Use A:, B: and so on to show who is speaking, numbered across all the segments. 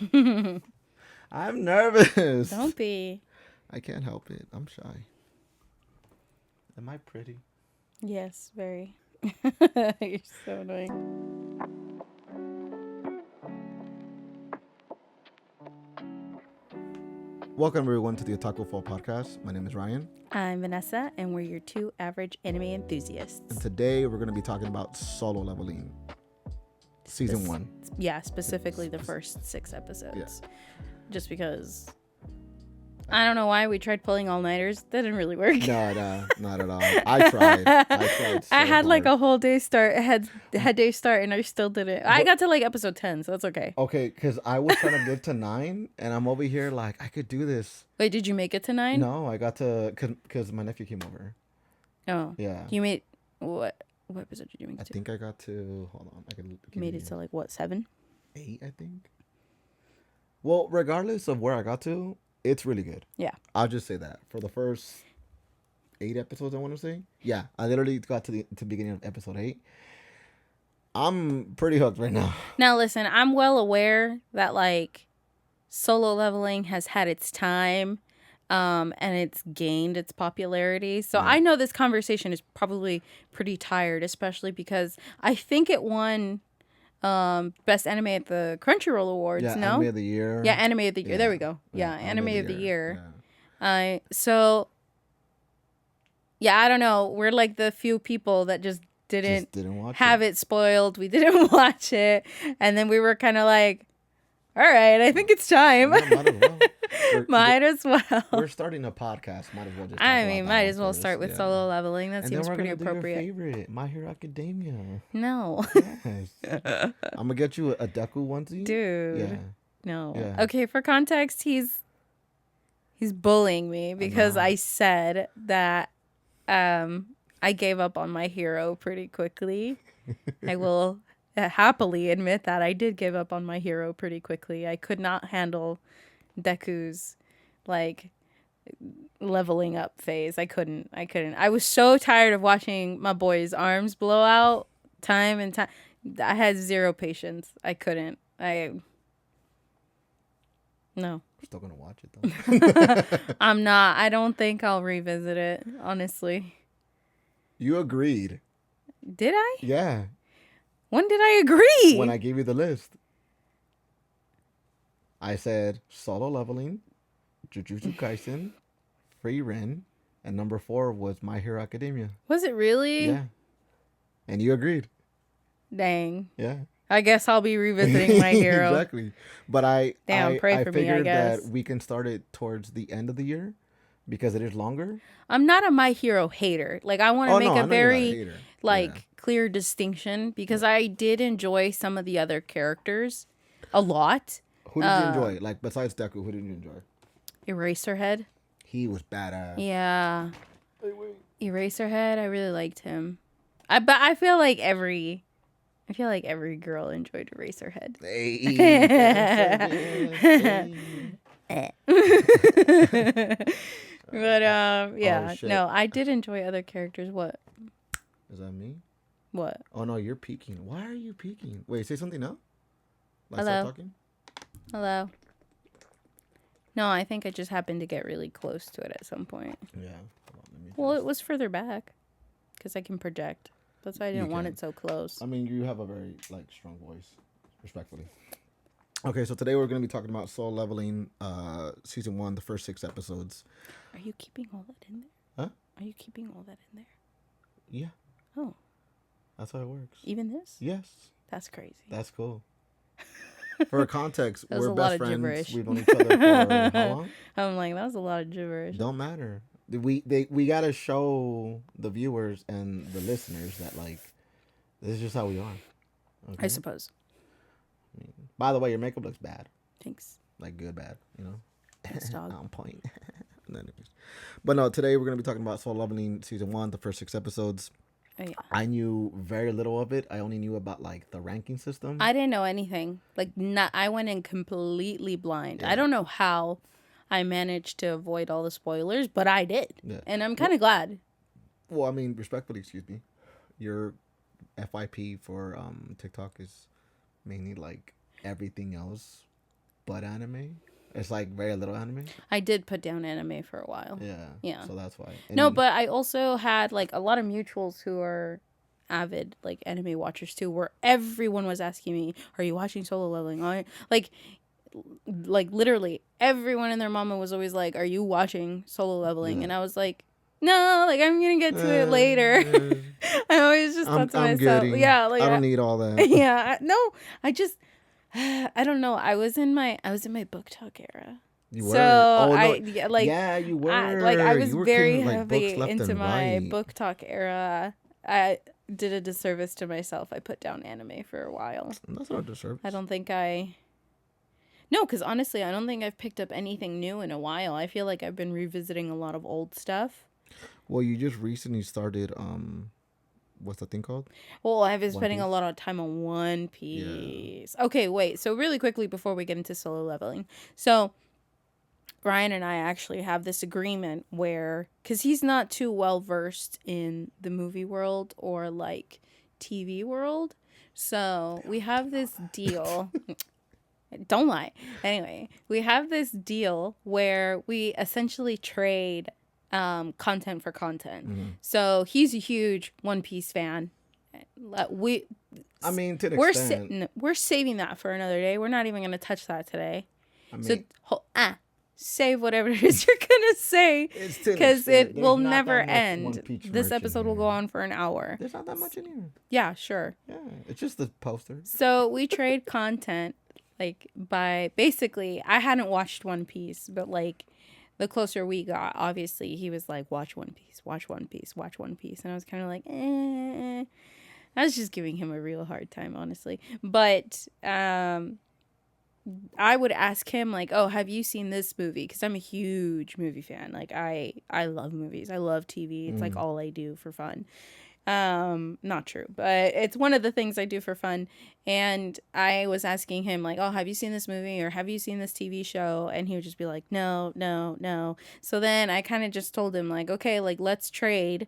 A: I'm nervous.
B: Don't be.
A: I can't help it. I'm shy. Am I pretty?
B: Yes, very. You're so annoying.
A: Welcome everyone to the Otaku Fall podcast. My name is Ryan,
B: I'm Vanessa, and we're your two average anime
A: and
B: enthusiasts.
A: today we're going to be talking about Solo Leveling, season 1.
B: Yeah, specifically the first 6 episodes. Just because I don't know why we tried pulling all-nighters. That didn't really work.
A: No, not at all. I tried. So
B: I had like
A: hard.
B: a whole day start, had day start, and I still didn't. I got to like episode 10, so that's okay.
A: Okay, because I was trying to get to 9, and I'm over here like, I could do this.
B: Wait, did you make it to 9?
A: No, I got to, because my nephew came over.
B: Oh.
A: Yeah.
B: You made, what episode did you make it
A: I
B: to?
A: think I got to, hold on. I could
B: You made it to like, what, 7?
A: 8, I think. Well, regardless of where I got to, it's really good.
B: Yeah.
A: I'll just say that. For the first 8 episodes, I want to say. Yeah, I literally got to the beginning of episode 8. I'm pretty hooked right now.
B: Now, listen, I'm well aware that, like, Solo Leveling has had its time, and it's gained its popularity. So I know this conversation is probably pretty tired, especially because I think it won Best Anime at the Crunchyroll Awards,
A: Yeah,
B: no?
A: Anime of the Year.
B: Yeah, Anime of the Year.
A: Yeah.
B: There we go.
A: Yeah,
B: Yeah, Anime of the Year.
A: Yeah.
B: So, yeah, I don't know. We're like the few people that just didn't
A: watch
B: have it spoiled. We didn't watch it. And then we were kind of like, all right, I think it's time.
A: Yeah, might as well.
B: Might as well.
A: We're starting a podcast. Might as well just. Talk
B: I
A: about
B: mean,
A: that
B: might
A: one
B: as well
A: first,
B: start with
A: yeah.
B: Solo Leveling. That
A: And
B: seems
A: then we're
B: pretty
A: gonna do your
B: appropriate.
A: favorite, My Hero Academia.
B: No.
A: Yes. I'm gonna get you a Deku onesie.
B: Dude.
A: Yeah.
B: No.
A: Yeah.
B: Okay, for context, he's bullying me because
A: know.
B: I said that I gave up on My Hero pretty quickly. I will happily admit that I did give up on My Hero pretty quickly. I could not handle Deku's like leveling up phase. I couldn't. I was so tired of watching my boy's arms blow out time and time. I had zero patience. I couldn't. No.
A: We're still gonna watch it though.
B: I'm not. I don't think I'll revisit it, honestly.
A: You agreed.
B: Did I?
A: Yeah.
B: When did I agree?
A: When I gave you the list, I said Solo Leveling, Jujutsu Kaisen, Free Ren, and number 4 was My Hero Academia.
B: Was it really?
A: Yeah. And you agreed.
B: Dang.
A: Yeah.
B: I guess I'll be revisiting My Hero.
A: Exactly. But I
B: Pray for me, I
A: figured
B: guess.
A: that we can start it towards the end of the year because it is longer.
B: I'm not a My Hero hater. Like, I want to make
A: no, I
B: a
A: know you're not a
B: very
A: hater.
B: like
A: Yeah.
B: clear distinction because I did enjoy some of the other characters a lot.
A: Who did you enjoy? Like besides Deku, who did you enjoy?
B: Eraserhead.
A: He was badass.
B: Yeah.
A: Wait.
B: Eraserhead, I really liked him. But I feel like every girl enjoyed Eraserhead.
A: Hey.
B: But yeah,
A: Oh, shit.
B: no, I did enjoy other characters. What?
A: Is that me?
B: What?
A: Oh no, you're peeking. Why are you peeking? Wait, say something now. Like
B: Hello?
A: start talking.
B: Hello. No, I think I just happened to get really close to it at some point.
A: Yeah. Hold on, let me
B: Well,
A: just-
B: it was further back because I can project. That's why I didn't want
A: can.
B: it so close.
A: I mean, you have a very like strong voice, respectfully. Okay, so today we're gonna be talking about Soul Leveling, season 1, the first 6 episodes.
B: Are you keeping all that in there?
A: Huh?
B: Are you keeping all that in there?
A: Yeah.
B: Oh,
A: That's how it works.
B: even this?
A: Yes,
B: That's crazy.
A: that's cool. For context,
B: That was
A: we're
B: a lot
A: best
B: of
A: friends.
B: gibberish.
A: We've known each other for how long?
B: I'm like, that was a lot of gibberish.
A: Don't matter. We gotta show the viewers and the listeners that like this is just how we are. Okay?
B: I suppose.
A: I mean, by the way, your makeup looks bad.
B: Thanks.
A: Like good bad, you know?
B: Thanks, dog.
A: On point. Anyways. But no, today we're gonna be talking about Soul Leveling season 1, the first 6 episodes.
B: Oh, yeah.
A: I knew very little of it. I only knew about like the ranking system.
B: I didn't know anything. Like, I went in completely blind.
A: Yeah.
B: I don't know how I managed to avoid all the spoilers, but I did.
A: Yeah.
B: And I'm kind of glad.
A: Well, I mean, respectfully, excuse me. Your FYP for TikTok is mainly like everything else but anime. It's like very little anime.
B: I did put down anime for a while.
A: Yeah.
B: Yeah.
A: So that's why.
B: No, but I also had like a lot of mutuals who are avid like anime watchers too, where everyone was asking me, "Are you watching Solo Leveling?" Like literally everyone and their mama was always like, "Are you watching Solo Leveling?"
A: Yeah.
B: And I was like, "No, like I'm gonna get to it later." I always just thought to
A: I'm
B: myself,
A: goody.
B: "Yeah, like
A: I don't need all that.
B: yeah, no, I just I don't know. I was in my book talk era.
A: You were.
B: So
A: Oh no.
B: yeah, like
A: Yeah, you were.
B: I was
A: You were
B: very
A: killing like books
B: heavy
A: left
B: into
A: and
B: my
A: right.
B: book talk era. I did a disservice to myself. I put down anime for a while.
A: That's not a disservice.
B: I don't think I. No, because honestly, I don't think I've picked up anything new in a while. I feel like I've been revisiting a lot of old stuff.
A: Well, you just recently started. What's the thing called?
B: Well, I've been
A: One
B: spending a
A: Piece.
B: lot of time on One
A: Yeah.
B: Piece. Okay, wait. So really quickly before we get into Solo Leveling, so Ryan and I actually have this agreement where, because he's not too well versed in the movie world or like TV world, so we have this deal. Don't lie. Anyway, we have this deal where we essentially trade content for content.
A: Mm-hmm.
B: So he's a huge One Piece fan. We
A: I mean, to an
B: we're
A: extent.
B: we're saving that for another day. We're not even gonna touch that today.
A: I mean,
B: So save whatever it is you're gonna say,
A: it's to an
B: because
A: extent.
B: it
A: There's
B: will
A: not
B: never
A: that much
B: end.
A: One Piece
B: This
A: merch in
B: episode will
A: here.
B: go on for an hour.
A: There's not that much in here.
B: Yeah, sure.
A: Yeah, it's just the poster.
B: So we trade content like by basically I hadn't watched One Piece, but like the closer we got, obviously he was like, watch One Piece, watch One Piece, watch One Piece. And I was kind of like, eh. I was just giving him a real hard time, honestly. But I would ask him like, "Oh, have you seen this movie?" Because I'm a huge movie fan. Like I love movies. I love TV. It's like all I do for fun. Not true, but it's one of the things I do for fun. And I was asking him like, "Oh, have you seen this movie or have you seen this TV show?" And he would just be like, "No, no, no." So then I kind of just told him like, "Okay, like let's trade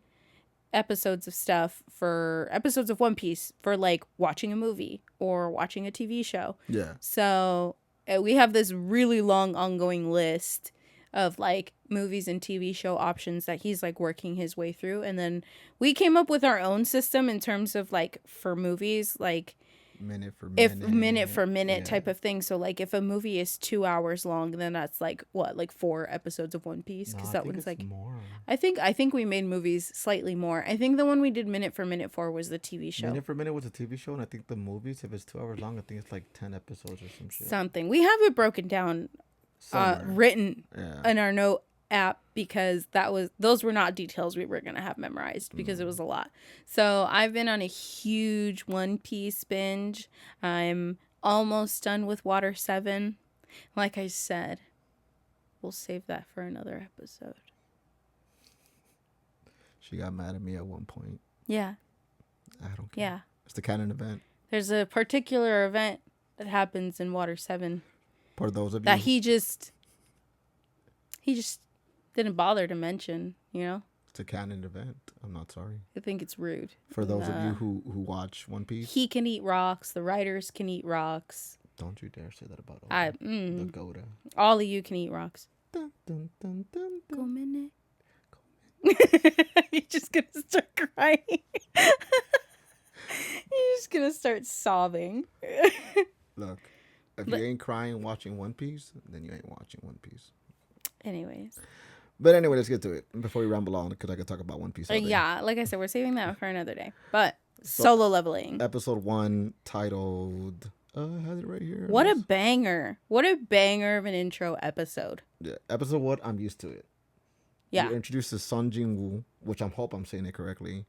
B: episodes of stuff for episodes of One Piece for like watching a movie or watching a TV show."
A: Yeah.
B: So we have this really long ongoing list of like movies and TV show options that he's like working his way through. And then we came up with our own system in terms of like for movies, like
A: Minute for
B: if
A: minute.
B: minute for minute
A: Yeah.
B: type of thing. So like if a movie is 2 hours long, then that's like what, like 4 episodes of One Piece,
A: No,
B: because
A: I
B: that
A: think
B: one's
A: it's
B: like
A: more.
B: I think we made movies slightly more. I think the one we did minute for minute for was the TV show.
A: Minute for minute was a TV show, and I think the movies, if it's 2 hours long, I think it's like 10 episodes or some shit.
B: Something. We have it broken down,
A: Somewhere.
B: written
A: Yeah.
B: in our note app, because those were not details we were going to have memorized because it was a lot. So I've been on a huge One Piece binge. I'm almost done with Water 7. Like I said, we'll save that for another episode.
A: She got mad at me at one point.
B: Yeah.
A: I don't care.
B: Yeah.
A: It's the canon event.
B: There's a particular event that happens in Water 7
A: For those of you
B: that he just didn't bother to mention, you know?
A: it's a canon event. I'm not sorry.
B: I think it's rude.
A: For those of you who watch One Piece,
B: He can eat rocks. The writers can eat rocks.
A: don't you dare say that about the Goda.
B: All of you can eat rocks.
A: Dun, dun, dun, dun, dun.
B: Go minute. You're just gonna start crying. You're just gonna start sobbing.
A: Look, if you ain't crying watching One Piece, then you ain't watching One Piece.
B: Anyways.
A: But anyway, let's get to it before we ramble on, because I could talk about One Piece all day.
B: Yeah, like I said, we're saving that for another day. But Solo Leveling.
A: Episode 1 titled... I had it right here.
B: What a banger. What a banger of an intro episode.
A: Yeah, episode 1, I'm used to it.
B: Yeah.
A: You introduces Sun Jin-woo, which I hope I'm saying it correctly.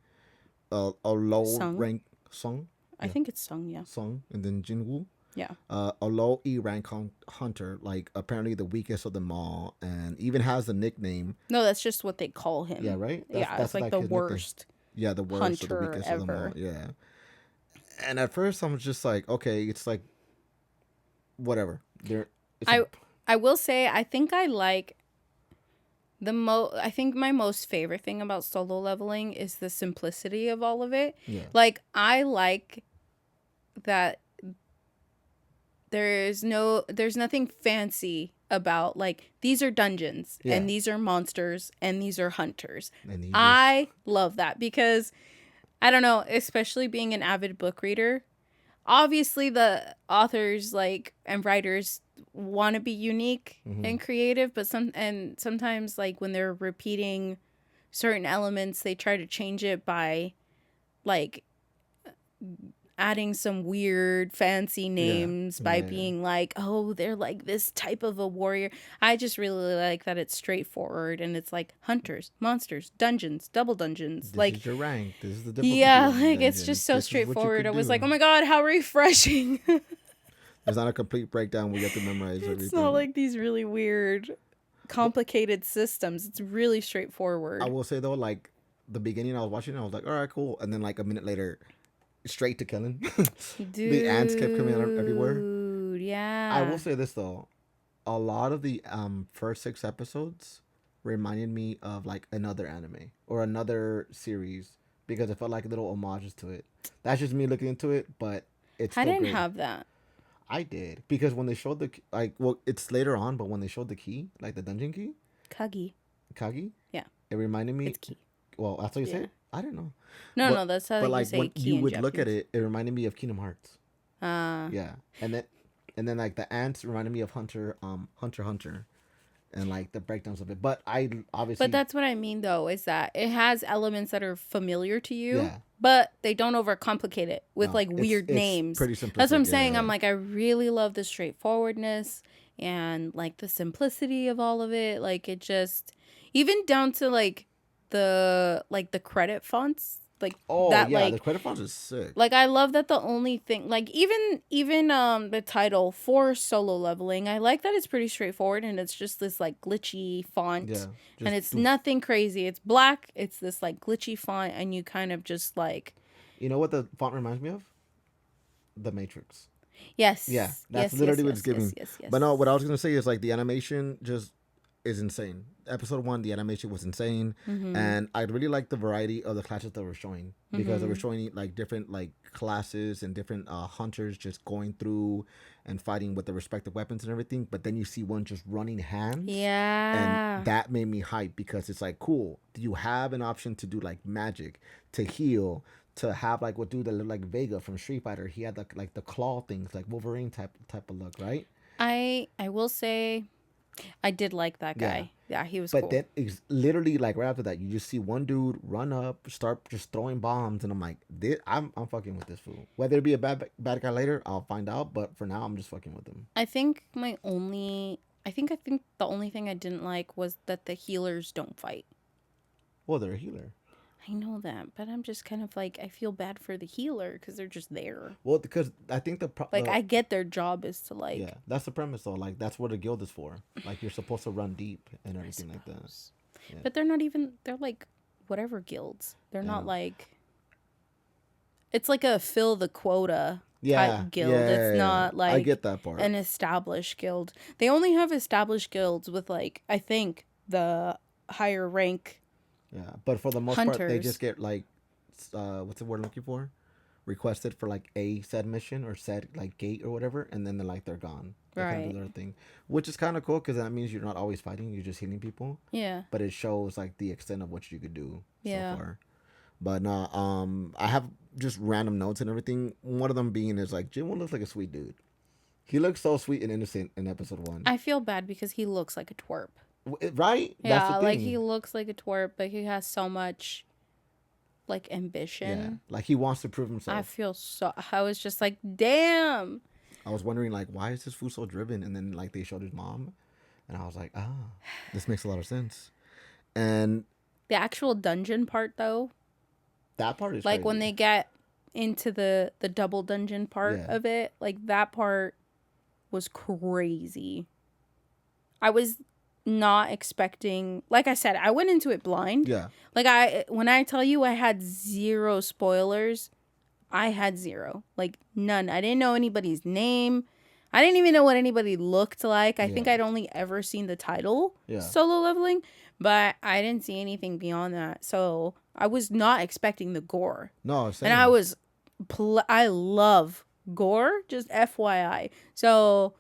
A: A low
B: Sung.
A: rank... Sung?
B: I think it's Sung, yeah.
A: Sung. And then Jin-woo.
B: Yeah.
A: A low E rank hunter, like apparently the weakest of them all, and even has a nickname.
B: No, that's just what they call him.
A: Yeah, right?
B: It's like the
A: his nickname.
B: worst.
A: Yeah, the worst or the
B: hunter
A: weakest of them
B: ever.
A: all. Yeah. And at first, I was just like, okay, it's like, whatever.
B: I will say, I think I like I think my most favorite thing about Solo Leveling is the simplicity of all of it.
A: Yeah.
B: Like, I like that there's nothing fancy about like these are dungeons
A: Yeah.
B: and these are monsters and these are hunters.
A: And
B: I love that because I don't know, especially being an avid book reader. Obviously, the authors like and writers want to be unique and creative, but sometimes like when they're repeating certain elements, they try to change it by like adding some weird fancy names by being like, oh, they're like this type of a warrior. I just really like that it's straightforward and it's like hunters, monsters, dungeons, double dungeons.
A: This
B: like
A: is your rank. This is the difficulty.
B: yeah,
A: of the
B: like it's
A: dungeon.
B: just so
A: This is what you
B: straightforward.
A: could
B: I was
A: do.
B: like, oh my god, how refreshing.
A: There's not a complete breakdown. We have to memorize everything.
B: It's not like these really weird, complicated systems. It's really straightforward.
A: I will say though, like the beginning, I was watching, I was like, all right, cool, and then like a minute later, straight to killing. The ants kept coming out everywhere.
B: Dude, yeah.
A: I will say this though, a lot of the first 6 episodes reminded me of like another anime or another series because it felt like little homages to it. That's just me looking into it, but it's.
B: I
A: still
B: didn't
A: great.
B: have that.
A: I did because when they showed the like, well, it's later on, but when they showed the key, like the dungeon key, Kagi,
B: Yeah.
A: it reminded me.
B: It's key.
A: Well, that's what you say. I don't know.
B: No, that's how
A: But
B: you
A: like
B: say
A: when
B: key
A: you
B: in
A: would look at
B: Japanese.
A: it, it reminded me of Kingdom Hearts.
B: Yeah.
A: And then like the ants reminded me of Hunter x Hunter, and like the breakdowns of it. But I obviously.
B: But that's what I mean, though, is that it has elements that are familiar to you,
A: Yeah.
B: but they don't overcomplicate it with
A: No,
B: like weird
A: it's
B: names.
A: pretty simplistic.
B: That's what I'm saying.
A: Yeah.
B: I'm like, I really love the straightforwardness and like the simplicity of all of it. Like it just, even down to like the credit fonts, like
A: Oh
B: that,
A: yeah,
B: like
A: the credit fonts is sick.
B: like I love that the only thing like even the title for Solo Leveling, I like that it's pretty straightforward and it's just this like glitchy font.
A: Yeah,
B: And it's nothing crazy. It's black. It's this like glitchy font and you kind of just like
A: You know what the font reminds me of? The Matrix.
B: yes.
A: Yeah, that's
B: yes,
A: literally
B: yes,
A: what it's giving.
B: Yes.
A: But no, what I was gonna say is like the animation just is insane. Episode 1, the animation was insane, and I really like the variety of the classes that were showing because they were showing like different like classes and different hunters just going through and fighting with the respective weapons and everything. But then you see one just running hands,
B: Yeah.
A: and that made me hype because it's like cool. You have an option to do like magic, to heal, to have like what dude that looked like Vega from Street Fighter. He had like the claw things, like Wolverine type of look, right?
B: I will say I did like that guy. Yeah, he was
A: But
B: cool.
A: then it's literally like right after that, you just see one dude run up, start just throwing bombs, and I'm like, I'm fucking with this fool. Whether it be a bad guy later, I'll find out. But for now, I'm just fucking with him.
B: I think the only thing I didn't like was that the healers don't fight.
A: Well, they're a healer.
B: I know that, but I'm just kind of like I feel bad for the healer because they're just there.
A: Well, because I think
B: I get their job is to like.
A: Yeah, that's the premise though. Like that's what a guild is for. Like you're supposed to run deep and everything like that.
B: Yeah. But they're not even. They're like whatever guilds. They're not like. It's like a fill the quota type guild. It's not like
A: I get that part.
B: An established guild. They only have established guilds with like I think the higher rank.
A: Yeah, but for the most part, they just get like, what's the word I'm looking for? Requested for like a said mission or said like gate or whatever, and then they're gone. They kind of do their thing, which is kind of cool because that means you're not always fighting; you're just healing people.
B: Yeah.
A: But it shows like the extent of what you could do so far. But no, I have just random notes and everything. One of them being is like Jinwoo looks like a sweet dude. He looks so sweet and innocent in episode 1.
B: I feel bad because he looks like a twerp.
A: Right?
B: Yeah,
A: that's the thing.
B: like he looks like a twerp, but he has so much like ambition.
A: Yeah, like he wants to prove himself.
B: I was just like, damn.
A: I was wondering like, why is this fool so driven? And then like they showed his mom, and I was like, this makes a lot of sense. And
B: the actual dungeon part though,
A: that part is
B: like
A: crazy.
B: when they get into the double dungeon part of it, like that part was crazy. I was not expecting, like I said, I went into it blind.
A: Yeah.
B: Like when I tell you I had 0 spoilers, I had 0. Like none. I didn't know anybody's name. I didn't even know what anybody looked like. I think I'd only ever seen the title, Solo Leveling, but I didn't see anything beyond that. So I was not expecting the gore.
A: No, same.
B: And I was, I love gore, just FYI. So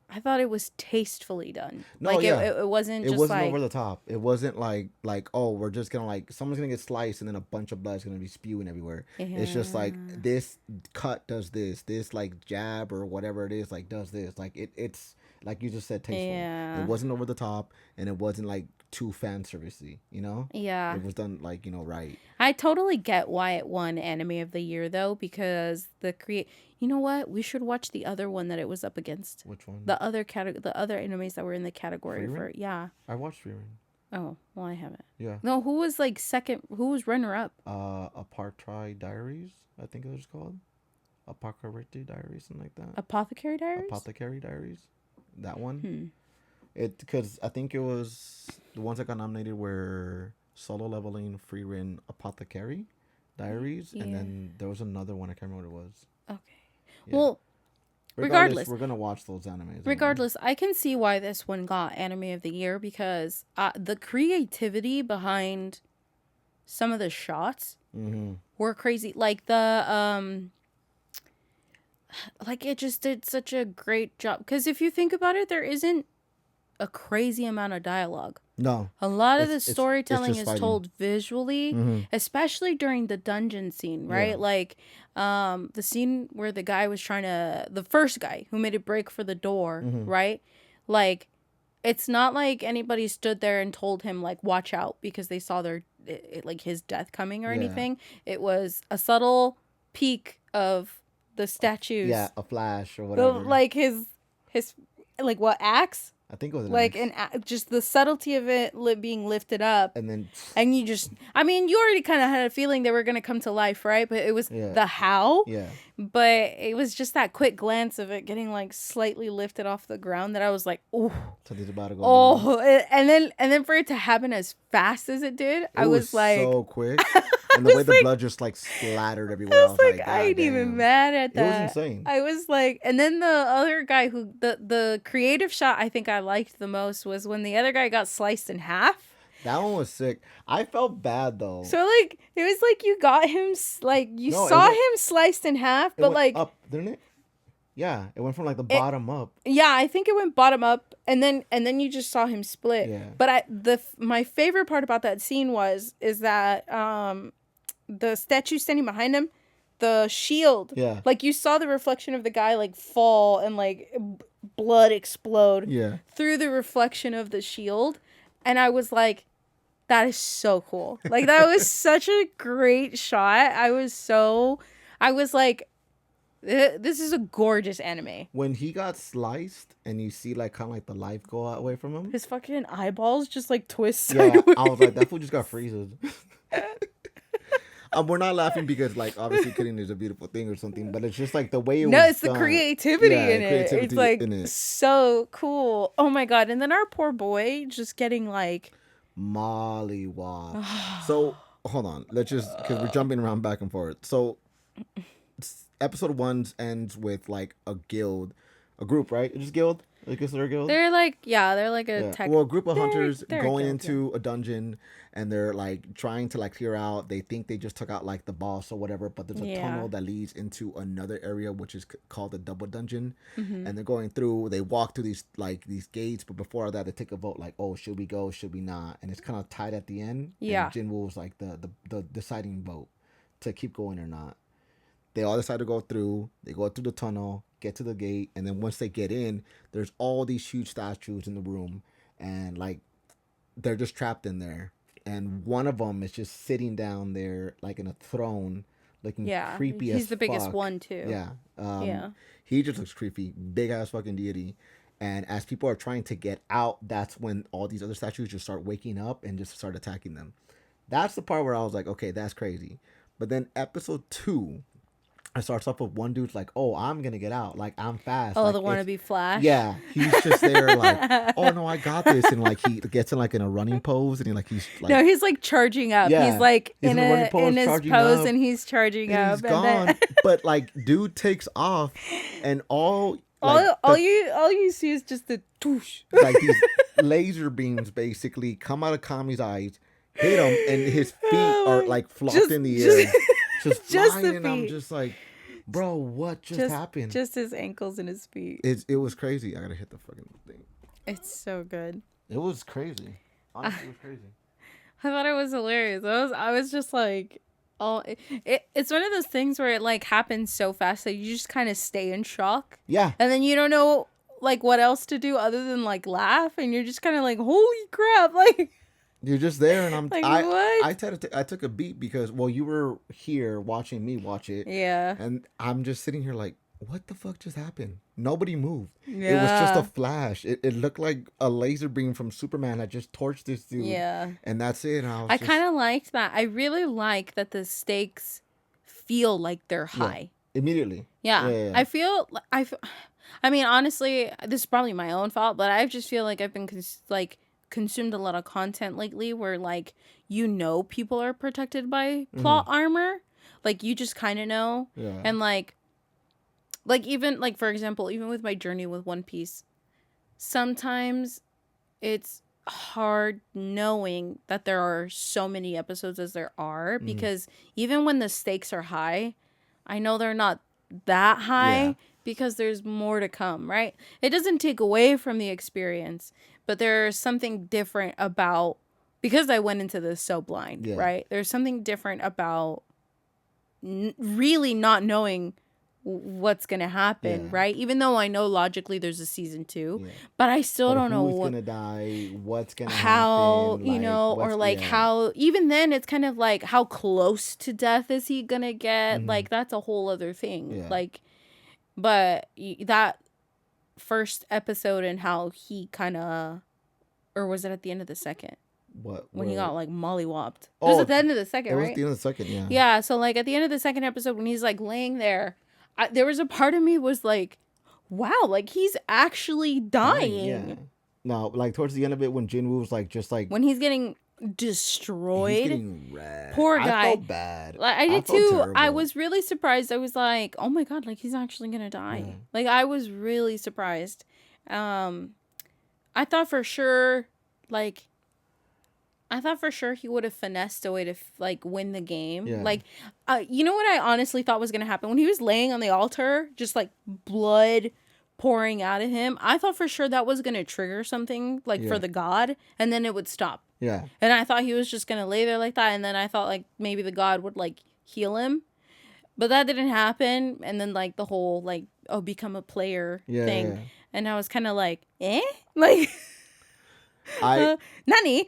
B: I thought it was tastefully done.
A: No,
B: Like
A: yeah.
B: it wasn't
A: It
B: just
A: wasn't
B: like
A: over the top. It wasn't like oh, we're just gonna like someone's gonna get sliced and then a bunch of blood's gonna be spewing everywhere. It's just like
B: yeah.
A: this cut does this like jab or whatever it is like does this like it's like you just said tasteful. It
B: Yeah.
A: wasn't over the top and it wasn't like too fan servicey. You know,
B: Yeah.
A: it was done like right.
B: I totally get why it won Anime of the Year though, because you know what? We should watch the other one that it was up against.
A: Which one?
B: The other the other animes that were in the category
A: Free
B: for
A: Rein?
B: yeah.
A: I watched Free Rein.
B: Oh, well I haven't.
A: Yeah.
B: No, who was like second? Who was runner up?
A: Apartheid Diaries, I think it was called. Apocalyptic Diaries, something like that.
B: Apothecary Diaries.
A: Apothecary Diaries, that one.
B: Hmm.
A: It because I think it was the ones that got nominated were Solo Leveling, Free Rein, Apothecary Diaries,
B: Yeah.
A: and then there was another one I can't remember what it was.
B: Okay.
A: Yeah.
B: Well, regardless,
A: we're gonna watch those animes. Anyway.
B: regardless, I can see why this one got Anime of the Year because the creativity behind some of the shots were crazy. Like like it just did such a great job. Because if you think about it, there isn't a crazy amount of dialogue.
A: No,
B: a lot of the
A: it's
B: storytelling
A: just
B: is
A: fighting.
B: told visually, especially during the dungeon scene, right?
A: Yeah.
B: Like the scene where the guy was trying to the first guy who made a break for the door, right? Like it's not like anybody stood there and told him like watch out because they saw like his death coming or anything. It was a subtle peek of the statues.
A: Yeah, a flash or whatever.
B: Like his like what axe?
A: I think it was
B: Like just the subtlety of it being lifted up,
A: and
B: you just, I mean, you already kind of had a feeling they were gonna come to life, right? But it was the how, but it was just that quick glance of it getting like slightly lifted off the ground that I was like, oh,
A: something's about to go.
B: Oh, and then for it to happen as fast as it did, I was like,
A: so quick. And the way the blood just like splattered everywhere.
B: I was like, I ain't even mad at that.
A: It was insane.
B: I was like, and then the other guy who the creative shot I think I liked the most was when the other guy got sliced in half.
A: That one was sick. I felt bad though.
B: So like it was like you got him like you saw him sliced in half, but like
A: up, didn't it? Yeah, it went from like the bottom up.
B: Yeah, I think it went bottom up, and then you just saw him split.
A: Yeah.
B: But my favorite part about that scene is that the statue standing behind him, the shield.
A: Yeah.
B: Like you saw the reflection of the guy like fall and like blood explode.
A: Yeah.
B: Through the reflection of the shield, and I was like, that is so cool. Like that was such a great shot. I was like, this is a gorgeous anime.
A: When he got sliced and you see like kind of like the life go away from him,
B: his fucking eyeballs just like twist.
A: Yeah,
B: sideways.
A: I was like, that fool just got freezes. We're not laughing because like obviously cutting is a beautiful thing or something, but it's just like the way it was.
B: No, it's
A: done.
B: the creativity in it.
A: Creativity
B: It's like
A: in it.
B: so cool. Oh my god! And then our poor boy just getting like
A: mollywop. So hold on, let's just because we're jumping around back and forth. So episode 1 ends with like a group, right? It's just guild. I guess they're a guild.
B: They're like a tech.
A: Well, a group of hunters
B: they're
A: going
B: a guild,
A: into a dungeon, and they're like trying to like clear out. They think they just took out like the boss or whatever, but there's a tunnel that leads into another area which is called the double dungeon. And they're going through. They walk through these gates, but before that, they take a vote like, oh, should we go? Should we not? And it's kind of tied at the end.
B: Yeah.
A: And Jinwoo's like the deciding vote to keep going or not. They all decide to go through. They go through the tunnel, get to the gate, and then once they get in, there's all these huge statues in the room, and like they're just trapped in there. And one of them is just sitting down there like in a throne, looking creepy as fuck.
B: He's the biggest one too.
A: Yeah. He just looks creepy, big ass fucking deity. And as people are trying to get out, that's when all these other statues just start waking up and just start attacking them. That's the part where I was like, okay, that's crazy. But then episode 2. It starts off with one dude's like, oh, I'm going to get out. Like, I'm fast.
B: Oh,
A: like,
B: the wannabe Flash?
A: Yeah. He's just there like, oh, no, I got this. And, like, he gets in, like, in a running pose. And, he's, like...
B: No, he's, like, charging up.
A: Yeah.
B: He's, like, in his pose,
A: up,
B: and he's charging
A: and
B: up.
A: He's gone.
B: Then...
A: But, like, dude takes off. And all
B: you see is just the toosh.
A: Like, these laser beams, basically, come out of Kami's eyes, hit him, and his feet are, like, flopped in the air. Just flying, and I'm just like... Bro, what just happened?
B: Just his ankles and his feet.
A: It was crazy. I gotta hit the fucking thing.
B: It's so good.
A: It was crazy. Honestly, it was crazy.
B: I thought it was hilarious. I was just like, oh, it's one of those things where it like happens so fast that you just kind of stay in shock.
A: Yeah.
B: And then you don't know like what else to do other than like laugh, and you're just kind of like, holy crap, like.
A: You're just there, and
B: like, what?
A: I took a beat because, well, you were here watching me watch it.
B: Yeah.
A: And I'm just sitting here like, what the fuck just happened? Nobody moved.
B: Yeah.
A: It was just a flash. It looked like a laser beam from Superman had just torched this dude.
B: Yeah.
A: And that's it. And
B: I kind of liked that. I really like that the stakes feel like they're high.
A: Yeah. Immediately.
B: Yeah. I mean, honestly, this is probably my own fault, but I just feel like I've been consumed a lot of content lately where like people are protected by plot armor, like you just kind of know.
A: Yeah.
B: And like even like for example, even with my journey with One Piece, sometimes it's hard knowing that there are so many episodes as there are, because even when the stakes are high, I know they're not that high because there's more to come, right? It doesn't take away from the experience, but there's something different about, because I went into this so blind, right? There's something different about really not knowing what's gonna happen, right? Even though I know logically there's a season 2, but I still don't know
A: who's gonna die, what's gonna
B: happen,
A: you know,
B: or like how. Even then, it's kind of like how close to death is he gonna get? Like that's a whole other thing. Like, but that first episode and how he kind of, or was it at the end of the second? When he got like mollywopped. It was at the end of the second, right?
A: It was at the end of the second, yeah.
B: Yeah, so like at the end of the second episode when he's like laying there, there was a part of me was like, wow, like he's actually dying.
A: Yeah. No, like towards the end of it when Jinwoo was like just like
B: when he's getting destroyed.
A: He's getting wrecked.
B: Poor guy.
A: I felt bad.
B: Like I did too. Terrible. I was really surprised. I was like, oh my god, like he's actually gonna die. Yeah. Like I was really surprised. I thought for sure he would have finessed a way to like win the game. Yeah. Like, you know what I honestly thought was gonna happen when he was laying on the altar, just like blood pouring out of him. I thought for sure that was gonna trigger something like for the god, and then it would stop.
A: Yeah.
B: And I thought he was just gonna lay there like that, and then I thought like maybe the god would like heal him, but that didn't happen. And then like the whole like become a player thing, yeah. And I was kind of like, like. Nani?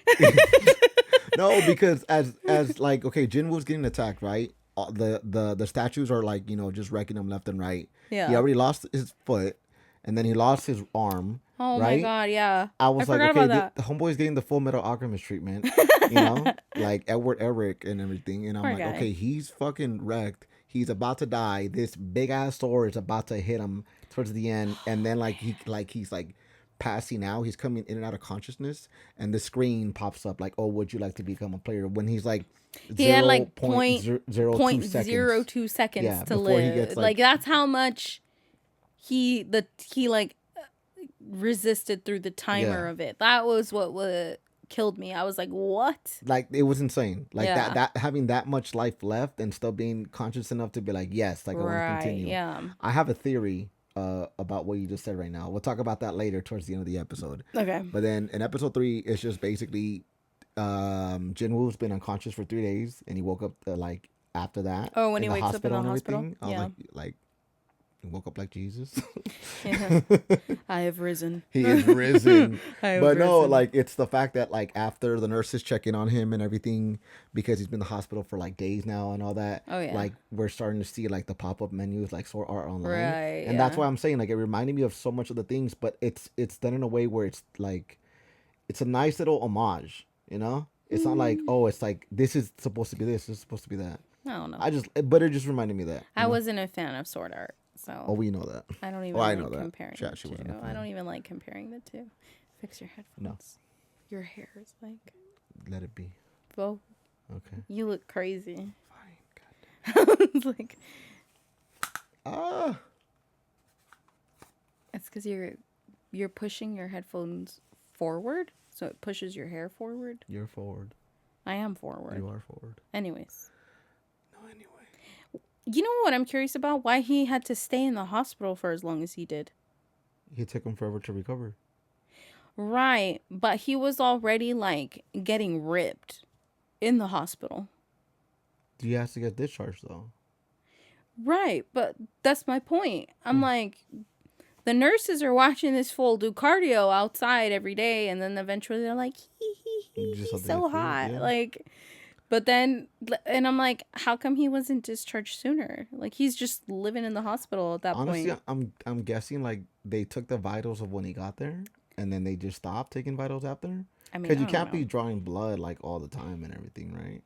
A: No, because as like, okay, Jinwoo's getting attacked, right? The statues are like, just wrecking him left and right. Yeah. He already lost his foot, and then he lost his arm.
B: Oh
A: right?
B: My god, yeah.
A: I was like, okay, the homeboy's getting the Full Metal Alchemist treatment, like Edward Eric and everything, and I'm like, okay, he's fucking wrecked. He's about to die. This big ass sword is about to hit him towards the end, and then he's passing out. He's coming in and out of consciousness, and the screen pops up like, oh, would you like to become a player? When he's like,
B: he had like 0.02 seconds to live. Like that's how much he like resisted through the timer of it. That was what killed me. I was like, what?
A: Like it was insane. Like that having that much life left and still being conscious enough to be like, yes, like I want to continue.
B: Yeah.
A: I have a theory about what you just said right now. We'll talk about that later towards the end of the episode.
B: Okay.
A: But then in episode 3, it's just basically Jinwoo's been unconscious for 3 days, and he woke up like after that.
B: Oh, when he wakes up in the hospital.
A: Yeah. Like he woke up like Jesus.
B: Yeah. I have risen.
A: He is risen. No, like it's the fact that like after the nurses check in on him and everything, because he's been in the hospital for like days now and all that.
B: Oh yeah.
A: Like we're starting to see like the pop-up menus like Sword Art Online.
B: Right.
A: And that's why I'm saying like it reminded me of so much of the things, but it's done in a way where it's like it's a nice little homage, It's not like, oh, it's like this is supposed to be this is supposed to be that.
B: I don't know.
A: But it just reminded me of that.
B: I wasn't a fan of Sword Art. So
A: oh, we know that.
B: I don't even like comparing the two. I don't even like comparing the two. Fix your headphones. No. Your hair is like...
A: Let it be.
B: Well,
A: okay.
B: You look crazy.
A: Fine. God.
B: It's like... It's because you're pushing your headphones forward, so it pushes your hair forward.
A: You're forward.
B: I am forward.
A: You are forward.
B: Anyways.
A: No, anyway.
B: You know what I'm curious about? Why he had to stay in the hospital for as long as he did.
A: It took him forever to recover.
B: Right, but he was already like getting ripped in the hospital.
A: He has to get discharged though.
B: Right, but that's my point. I'm like, the nurses are watching this fool do cardio outside every day, and then eventually they're like, he's so hot.
A: Yeah.
B: Like, but then, and I'm like, how come he wasn't discharged sooner? Like, he's just living in the hospital at that
A: Honestly,
B: point.
A: I'm guessing like they took the vitals of when he got there, and then they just stopped taking vitals after.
B: I mean,
A: Because
B: I
A: you
B: don't
A: can't
B: know.
A: be drawing blood like all the time and everything, right?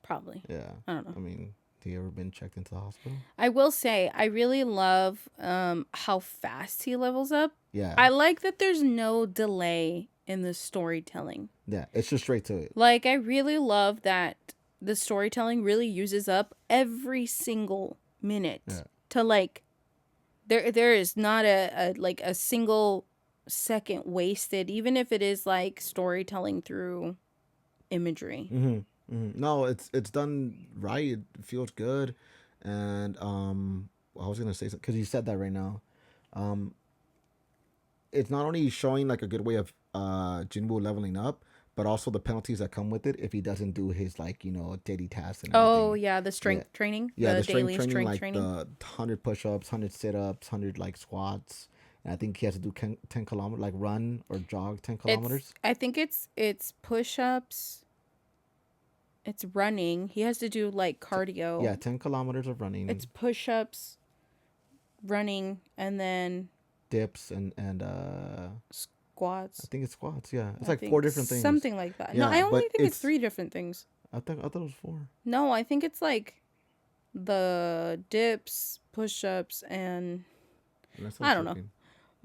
B: Probably.
A: Yeah.
B: I don't know.
A: I mean, have you ever been checked into the hospital?
B: I will say, I really love how fast he levels up.
A: Yeah.
B: I like that there's no delay in the storytelling.
A: Yeah, it's just straight to it.
B: Like, I really love that the storytelling really uses up every single minute to like there is not a like a single second wasted, even if it is like storytelling through imagery.
A: No, it's done right. It feels good, and I was gonna say something because you said that right now. Um, it's not only showing like a good way of Jinwoo leveling up, but also the penalties that come with it if he doesn't do his like daily tasks and everything.
B: Oh yeah, the strength training.
A: Yeah, the
B: daily strength
A: like
B: training.
A: the 100 push-ups, 100 sit-ups, 100 like squats. And I think he has to do 10 kilometers, like run or jog 10 kilometers.
B: I think it's push-ups. It's running. He has to do like cardio.
A: Yeah, 10 kilometers of running.
B: It's push-ups, running, and then
A: dips and
B: squats.
A: I think it's squats. Yeah, it's like 4 different things.
B: Something like that.
A: Yeah,
B: no, I only think it's 3 different things.
A: I thought it was 4.
B: No, I think it's like the dips, push-ups, and I don't know.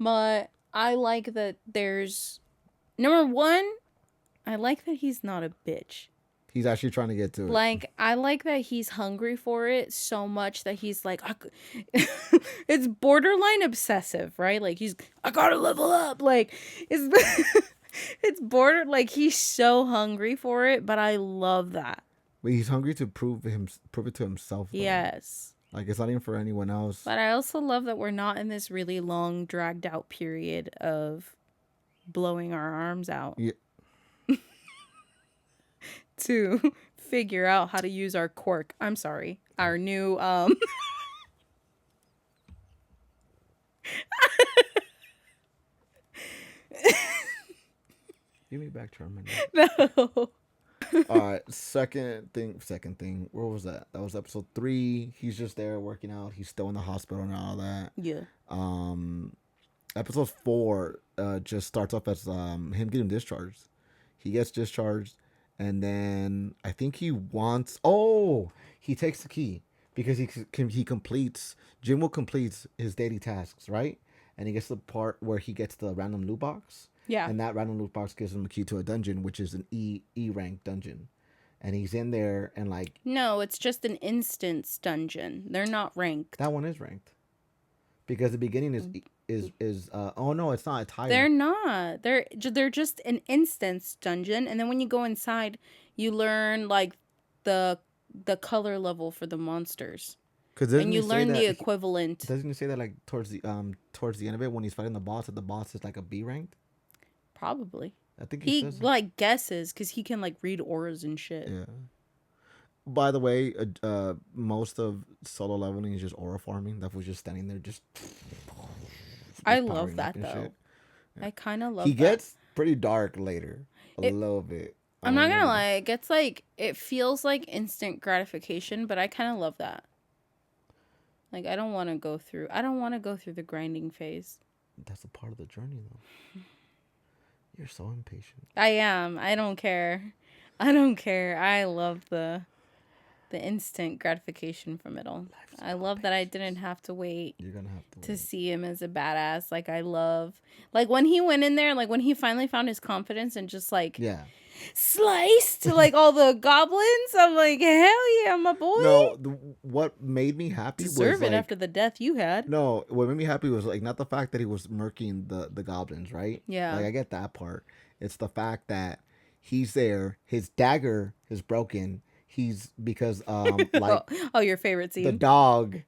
B: But I like that there's number 1. I like that he's not a bitch.
A: He's actually trying to get to it.
B: Like, I like that he's hungry for it so much that he's like, it's borderline obsessive, right? Like, I gotta level up. Like, it's like he's so hungry for it, but I love that.
A: But he's hungry to prove it to himself. Though.
B: Yes.
A: Like, it's not even for anyone else.
B: But I also love that we're not in this really long, dragged out period of blowing our arms out.
A: Yeah.
B: To figure out how to use our quirk. I'm sorry. Our new
A: Give me back Charmin.
B: No.
A: All right, second thing. Where was that? That was episode 3. He's just there working out. He's still in the hospital and all that.
B: Yeah.
A: Episode 4 just starts off as him getting discharged. He gets discharged. And then I think he takes the key because he completes his daily tasks, right? And he gets to the part where he gets the random loot box.
B: Yeah.
A: And that random loot box gives him a key to a dungeon, which is an E rank dungeon. And he's in there and like...
B: No, it's just an instance dungeon. They're not ranked.
A: That one is ranked. Because the beginning is oh no, it's not. It's higher.
B: They're not. They're just an instance dungeon, and then when you go inside, you learn like the color level for the monsters. And you learn the equivalent.
A: Doesn't he say that like towards the end of it when he's fighting the boss, that the boss is like a B ranked?
B: Probably.
A: I think
B: he like guesses because he can like read auras and shit.
A: Yeah. By the way, most of solo leveling is just aura farming. That was just standing there, just.
B: I love that though. Yeah. I kind of love.
A: He gets pretty dark later, a little bit.
B: I'm not gonna lie. It feels like instant gratification, but I kind of love that. Like I don't want to go through the grinding phase.
A: That's a part of the journey, though. You're so impatient.
B: I am. I don't care. I love the instant gratification from it all. I love that I didn't have to wait.
A: You're gonna have
B: to see him as a badass. Like I love, like when he went in there, like when he finally found his confidence and just like sliced like all the goblins. I'm like, hell yeah, my boy.
A: No, what made me happy
B: deserve
A: was
B: it after the death you had.
A: No, what made me happy was like not the fact that he was murking the goblins, right?
B: Yeah,
A: like I get that part. It's the fact that he's there. His dagger is broken. he's because
B: oh, your favorite
A: the
B: scene.
A: dog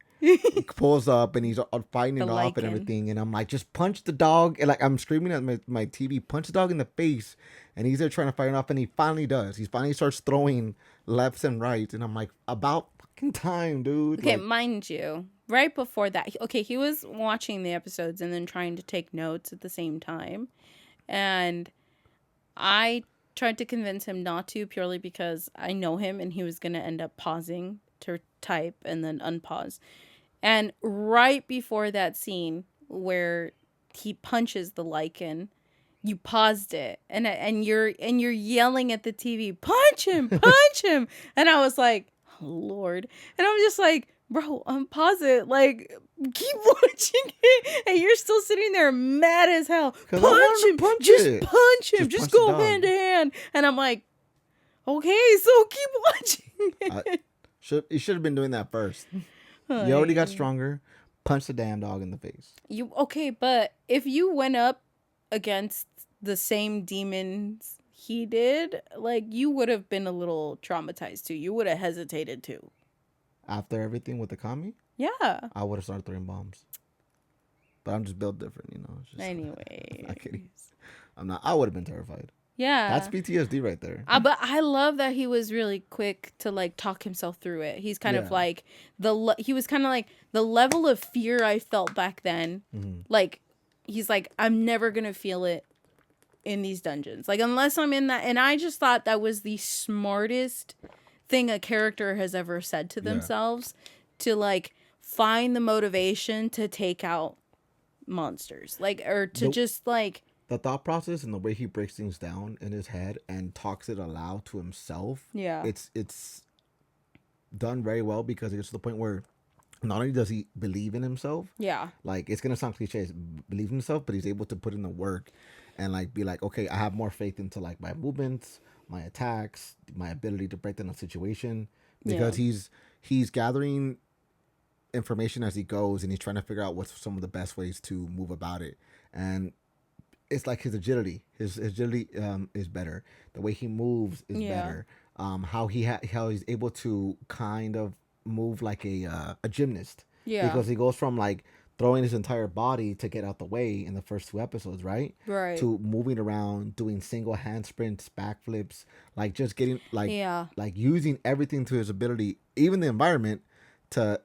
A: pulls up and he's fighting
B: The
A: it off and
B: lichen.
A: everything, and I'm like, just punch the dog, and like I'm screaming at my TV, punch the dog in the face, and he's there trying to fight it off, and he finally does. He finally starts throwing lefts and rights, and I'm like, about fucking time, dude.
B: Okay,
A: Like,
B: mind you, right before that, okay, he was watching the episodes and then trying to take notes at the same time. And I tried to convince him not to purely because I know him and he was going to end up pausing to type and then unpause. And right before that scene where he punches the lichen, you paused it and you're yelling at the TV, punch him. And I was like, oh, Lord. And I'm just like, bro, unpause it. Like, keep watching it. And you're still sitting there mad as hell. Punch him. Just punch him. Just go hand to hand. And I'm like, okay, so keep watching it.
A: You should have been doing that first. You already got stronger. Punch the damn dog in the face.
B: Okay, but if you went up against the same demons he did, like, you would have been a little traumatized too. You would have hesitated too.
A: After everything with the kami?
B: Yeah.
A: I would have started throwing bombs. But I'm just built different, you know. It's just,
B: Anyway.
A: I'm not kidding. I'm not. I would have been terrified.
B: Yeah.
A: That's PTSD right there.
B: But I love that he was really quick to like talk himself through it. He's kind of like he was kind of like the level of fear I felt back then. Mm-hmm. Like, he's like, I'm never going to feel it in these dungeons. Like, unless I'm in that. And I just thought that was the smartest thing a character has ever said to themselves, to like find the motivation to take out monsters, like, or to just like
A: the thought process and the way he breaks things down in his head and talks it aloud to himself. Yeah, it's done very well, because it gets to the point where not only does he believe in himself, like, it's gonna sound cliche, believe in himself, but he's able to put in the work and like be like, okay, I have more faith into like my movements, my attacks, my ability to break down a situation, because he's gathering information as he goes, and he's trying to figure out what's some of the best ways to move about it. And it's like his agility is better. The way he moves is better. How he's able to kind of move like a gymnast. Yeah. Because he goes from like throwing his entire body to get out the way in the first 2 episodes, right? Right. To moving around, doing single hand sprints, backflips, like just getting like using everything to his ability, even the environment, to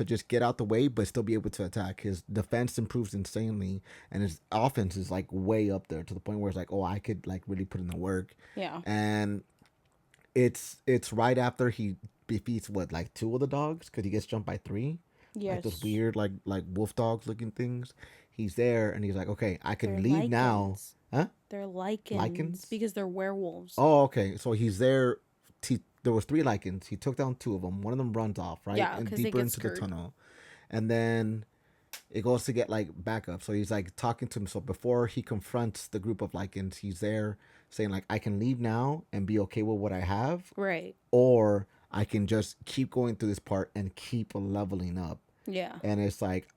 A: just get out the way but still be able to attack. His defense improves insanely, and his offense is like way up there, to the point where it's like, oh, I could like really put in the work. Yeah. And it's right after he defeats like 2 of the dogs, because he gets jumped by 3. Yes. Like those weird like wolf dogs looking things. He's there and he's like, okay, I can leave lichens. Now. Huh?
B: They're lichens because they're werewolves.
A: Oh, okay. So he's there. There was 3 lichens. He took down 2 of them. One of them runs off, right? Yeah, and deeper into the tunnel. And then it goes to get like backup. So he's like talking to him. So before he confronts the group of lichens, he's there saying like, I can leave now and be okay with what I have. Right. Or I can just keep going through this part and keep leveling up. Yeah. And it's like,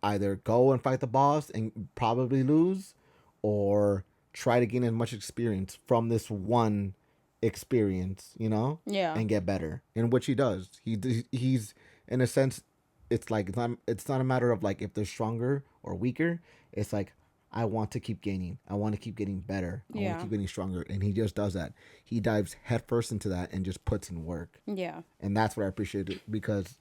A: either go and fight the boss and probably lose, or try to gain as much experience from this one experience, you know, and get better. And which he does. He's in a sense, it's like it's not a matter of like if they're stronger or weaker. It's like, I want to keep gaining. I want to keep getting better. I want to keep getting stronger. And he just does that. He dives headfirst into that and just puts in work. Yeah. And that's what I appreciate, because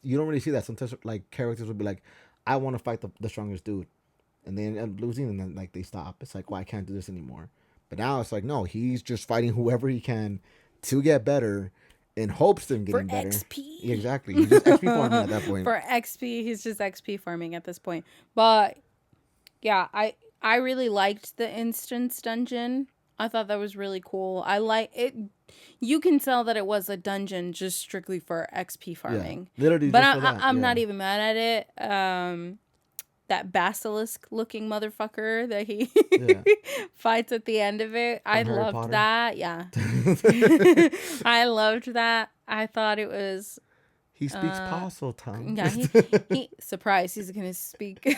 A: you don't really see that. Sometimes like characters will be like, I want to fight the strongest dude, and they end up losing, and then like they stop. It's like, well, I can't do this anymore. But now it's like, no, he's just fighting whoever he can to get better, in hopes of getting better. For XP. Exactly. He's just XP farming at that point.
B: For XP, he's just XP farming at this point. But yeah, I really liked the instance dungeon. I thought that was really cool. I like it. You can tell that it was a dungeon just strictly for XP farming. Yeah, literally. But I'm not even mad at it. That basilisk looking motherfucker that he fights at the end of it. I loved that. Yeah. I loved that. I thought it was.
A: He speaks parcel tongue.
B: Yeah, he surprise. He's gonna speak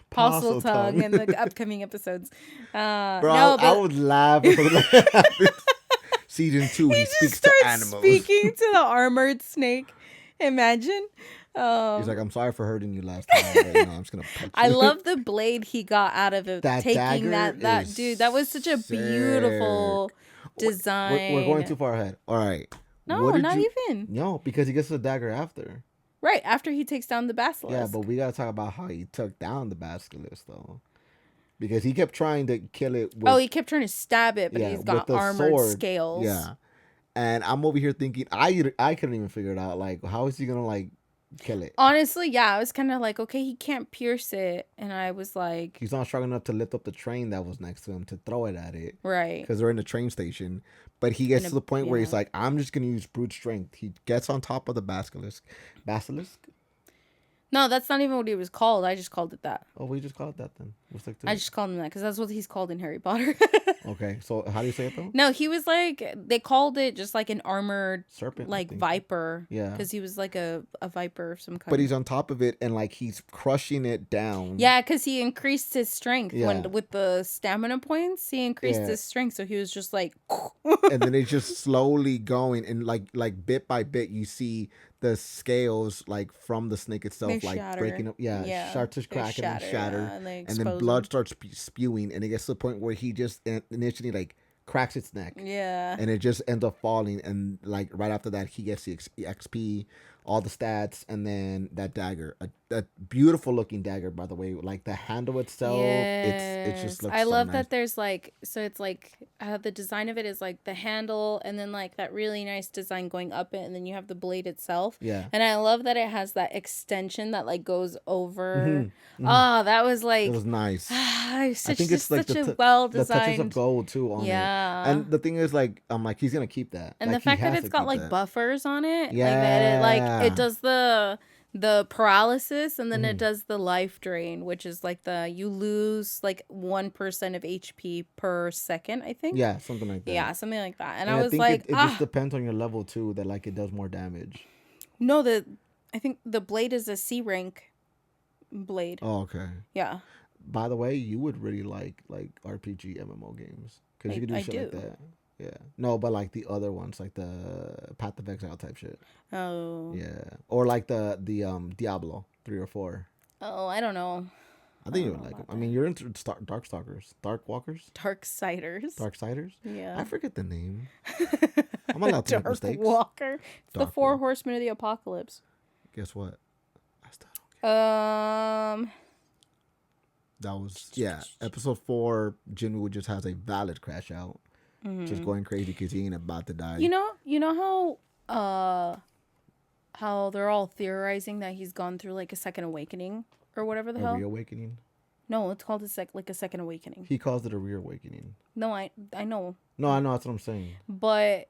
B: parcel tongue in the upcoming episodes.
A: Bro, I would laugh. Season 2, he
B: just
A: speaks to
B: starts
A: animals.
B: speaking to the armored snake. Imagine.
A: He's like, I'm sorry for hurting you last time, but I'm just gonna pet you.
B: I love the blade he got out of it.
A: That
B: taking
A: dagger
B: that
A: is
B: dude. That was such a
A: sick.
B: beautiful design.
A: We're going too far ahead. All right.
B: No, not even.
A: No, because he gets the dagger after.
B: Right, after he takes down the basilisk.
A: Yeah, but we gotta talk about how he took down the basilisk, though. Because he kept trying to kill it with...
B: he kept trying to stab it, but he's got armored scales.
A: Yeah. And I'm over here thinking, I couldn't even figure it out. Like, how is he gonna, like, kill it?
B: Honestly, yeah, I was kind of like, okay, he can't pierce it. And I was like...
A: He's not strong enough to lift up the train that was next to him to throw it at it.
B: Right.
A: Because they're in the train station. But he gets to the point where he's like, I'm just going to use brute strength. He gets on top of the basilisk. Basilisk?
B: No, that's not even what he was called. I just called it that.
A: Oh, we just called it that then. We'll stick to
B: I just called him that because that's what he's called in Harry Potter.
A: Okay, so how do you say it though?
B: No, he was like, they called it just like an armored
A: serpent,
B: like viper.
A: Yeah,
B: because he was like a viper of some kind.
A: But he's on top of it and like he's crushing it down.
B: Yeah, because he increased his strength with the stamina points. He increased his strength, so he was just like.
A: And then it's just slowly going, and like bit by bit, you see the scales like from the snake itself breaking up. Yeah, start to crack and then shatter, and then blood starts spewing, and it gets to the point where he just initially like cracks its neck.
B: Yeah,
A: and it just ends up falling, and like right after that, he gets the XP, all the stats, and then that dagger, a beautiful looking dagger, by the way. Like the handle itself, it just looks.
B: I love
A: nice.
B: that there's like, so it's like the design of it is like the handle, and then like that really nice design going up it, and then you have the blade itself.
A: Yeah,
B: and I love that it has that extension that like goes over. Oh, that was like, it
A: was nice.
B: I think it's like such a well designed.
A: The touches of gold too on it. And the thing is, like, I'm like, he's gonna keep that.
B: And
A: like,
B: the fact that it's got like buffers on it,
A: yeah,
B: like that it does the paralysis, and then it does the life drain, which is like you lose like 1% of HP per second, I think.
A: Yeah, something like that.
B: Yeah, something like that. And I was like,
A: it just depends on your level too, that like it does more damage.
B: No, I think the blade is a C rank blade.
A: Oh, okay.
B: Yeah.
A: By the way, you would really like RPG MMO games because you could do shit like that. Yeah. No, but like the other ones, like the Path of Exile type shit.
B: Oh.
A: Yeah. Or like the Diablo 3 or 4.
B: Oh, I don't know.
A: I think you would like them. I mean, you're into Darkstalkers, Darksiders. Darksiders.
B: Yeah.
A: I forget the name. I'm allowed to make mistakes.
B: Darkwalker. It's the 4 horsemen of the apocalypse.
A: Guess what? I still don't get it. That was episode 4. Jimmy just has a valid crash out, just going crazy because he ain't about to die.
B: You know how they're all theorizing that he's gone through like a second awakening or whatever the hell.
A: Reawakening.
B: No, it's called a second awakening.
A: He calls it a reawakening.
B: No, I know.
A: No, I know, that's what I'm saying.
B: But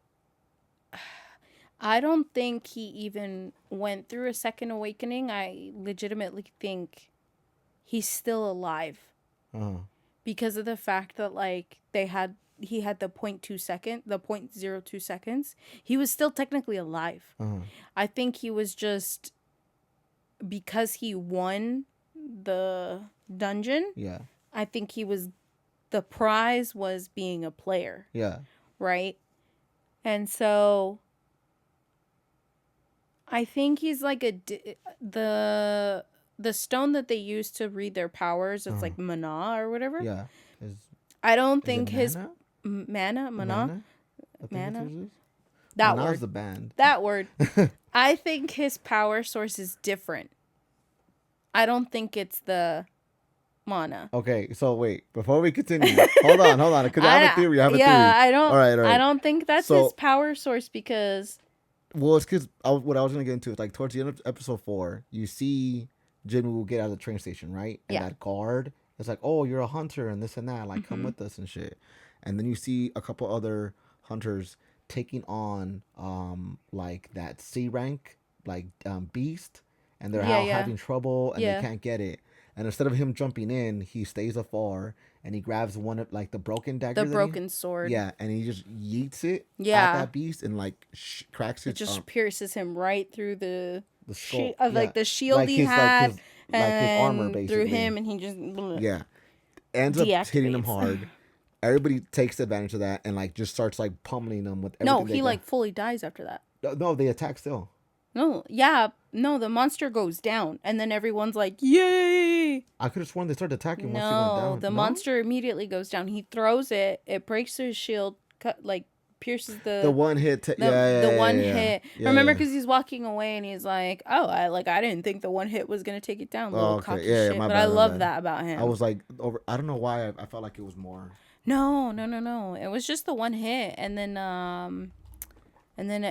B: I don't think he even went through a second awakening. I legitimately think he's still alive. Because of the fact that like he had the 0.02 seconds. He was still technically alive. I think he was just, because he won the dungeon. Yeah. I think the prize was being a player. Yeah. Right? And so I think he's like the stone that they use to read their powers, it's like mana or whatever. Yeah. I don't think his mana. That
A: Mana's
B: word.
A: the band.
B: That word. I think his power source is different. I don't think it's the mana.
A: Okay, so wait, before we continue, hold on, because I have a theory.
B: I don't. All right. I don't think that's his power source because.
A: Well, it's because what I was gonna get into is like towards the end of episode 4, you see Jimmy will get out of the train station, right? And that guard is like, "Oh, you're a hunter and this and that. Like, come with us and shit." And then you see a couple other hunters taking on like that C rank beast, and they're having trouble and they can't get it. And instead of him jumping in, he stays afar and he grabs one of like the broken dagger,
B: the broken sword.
A: Yeah, and he just yeets it at that beast and like cracks it.
B: It just pierces him right through the
A: skull,
B: like the shield he had,
A: like his armor basically
B: through him, and he just
A: ends up hitting him hard. everybody takes advantage of that and like just starts like pummeling them with
B: No,
A: everything they
B: he
A: got.
B: like fully dies after that.
A: No, they attack still.
B: No, yeah, no, the monster goes down, and then everyone's like, "Yay!"
A: I could have sworn they started attacking once he went
B: No,
A: down.
B: the
A: No?
B: monster immediately goes down. He throws it. It breaks his shield, cut like pierces
A: The one hit.
B: the one
A: Yeah.
B: hit.
A: Yeah,
B: Remember,
A: yeah.
B: because he's walking away and he's like, "Oh, I didn't think the one hit was gonna take it down."
A: Oh,
B: Little
A: okay.
B: cocky
A: Yeah,
B: shit.
A: my
B: But
A: bad,
B: I
A: my
B: love
A: bad.
B: that about him.
A: I was like over. I don't know why I felt like it was more.
B: No, no, no, no. It was just the one hit, and then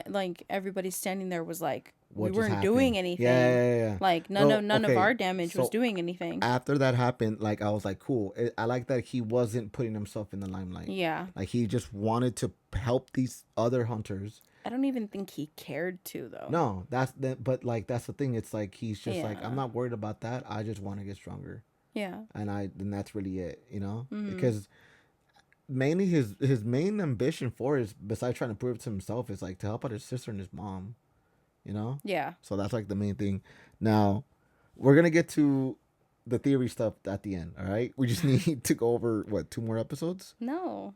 B: like everybody standing there was like,
A: What
B: we
A: just
B: weren't doing
A: happened?
B: anything.
A: Yeah.
B: Like
A: No,
B: none of
A: okay.
B: our damage was
A: So
B: doing anything.
A: after that happened, like I was like, cool. I like that he wasn't putting himself in the limelight.
B: Yeah.
A: Like he just wanted to help these other hunters.
B: I don't even think he cared to though.
A: No, but like that's the thing. It's like he's just like,
B: Yeah.
A: I'm not worried about that. I just want to get stronger.
B: Yeah.
A: And that's really it, you know?
B: Mhm.
A: Because mainly his main ambition for is, besides trying to prove it to himself, is like to help out his sister and his mom, you know?
B: Yeah.
A: So that's like the main thing. Now, we're gonna get to the theory stuff at the end. All right, we just need to go over what, 2 more episodes.
B: No.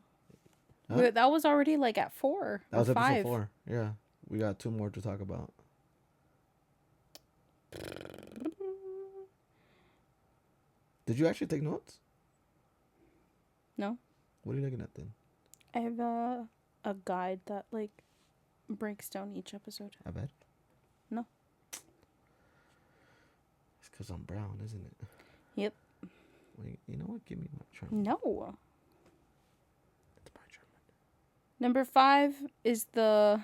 A: Huh?
B: That was already like at 4
A: That was
B: or
A: episode
B: 5.
A: 4. Yeah, we got 2 more to talk about. Did you actually take notes?
B: No.
A: What are you looking at then?
B: I have a guide that like breaks down each episode.
A: I bet.
B: No.
A: It's because I'm brown, isn't it?
B: Yep.
A: Wait, you know what? Give me my German.
B: No.
A: It's my German.
B: Number 5 is the.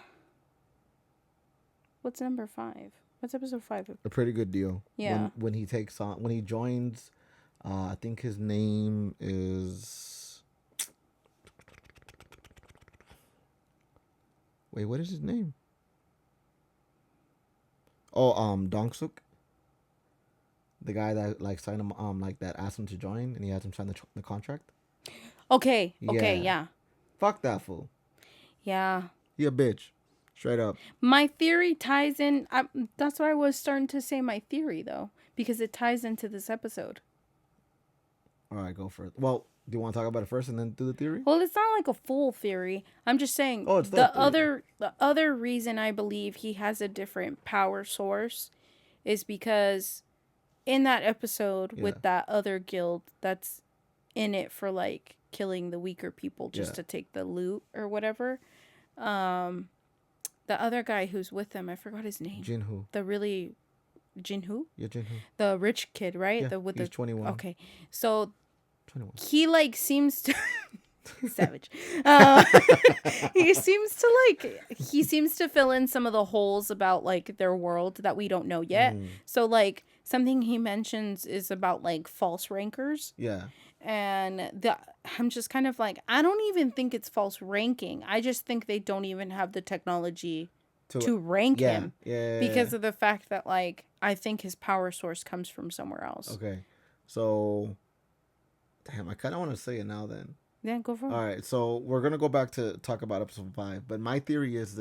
B: What's number 5? What's episode 5?
A: A pretty good deal.
B: Yeah.
A: When he takes on, when he joins, I think his name is. Wait, what is his name? Oh, Dongsuk. The guy that like signed him, like that asked him to join, and he has him sign the contract.
B: Okay. Okay.
A: Yeah.
B: Yeah.
A: Fuck that fool.
B: Yeah.
A: He a bitch. Straight up.
B: My theory ties in. That's what I was starting to say. My theory though, because it ties into this episode.
A: All right, go for it. Well, do you want to talk about it first and then do the theory?
B: Well, it's not like a full theory. I'm just saying.
A: Oh, it's the
B: other reason I believe he has a different power source is because in that episode with that other guild that's in it for like killing the weaker people just to take the loot or whatever. The other guy who's with them, I forgot his name.
A: Jinhu.
B: Jinhu?
A: Yeah, Jinhu.
B: The rich kid, right?
A: Yeah, he's 21.
B: Okay. So
A: 21.
B: he like seems to savage. He seems to fill in some of the holes about like their world that we don't know yet. So like something he mentions is about like false rankers.
A: Yeah.
B: And I'm just kind of like, I don't even think it's false ranking. I just think they don't even have the technology to rank him.
A: Yeah.
B: Because of the fact that like I think his power source comes from somewhere else.
A: Okay. So damn, I kinda wanna say it now then.
B: Yeah, go for it.
A: All right, so we're gonna go back to talk about episode 5, but my theory is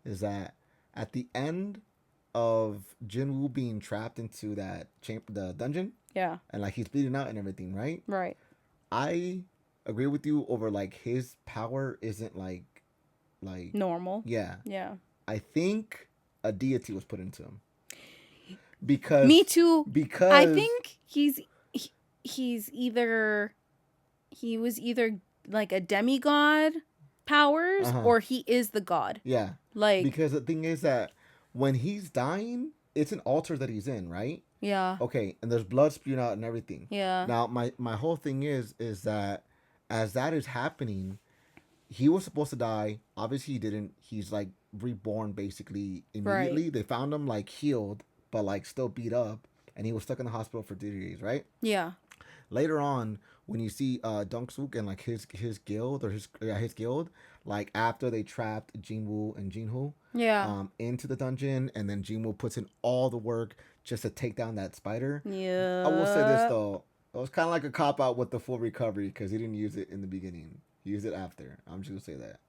A: that at the end of Jinwoo being trapped into that the dungeon,
B: yeah,
A: and like he's bleeding out and everything, right?
B: Right.
A: I agree with you over like his power isn't like
B: normal.
A: Yeah.
B: Yeah.
A: I think a deity was put into him. Because
B: me too.
A: Because
B: I think he was either like a demigod powers or he is the god.
A: Yeah.
B: Like,
A: because the thing is that when he's dying, it's an altar that he's in, right?
B: Yeah.
A: Okay, and there's blood spewing out and everything.
B: Yeah.
A: Now my whole thing is that as that is happening, he was supposed to die. Obviously he didn't. He's like reborn basically immediately. Right. They found him like healed, but like still beat up, and he was stuck in the hospital for 3 days, right?
B: Yeah.
A: Later on, when you see Dong-suk and like his guild or his guild, like after they trapped Jinwoo and Jinho, into the dungeon, and then Jinwoo puts in all the work just to take down that spider.
B: Yeah.
A: I will say this though, it was kind of like a cop out with the full recovery because he didn't use it in the beginning. He used it after. I'm just gonna say that.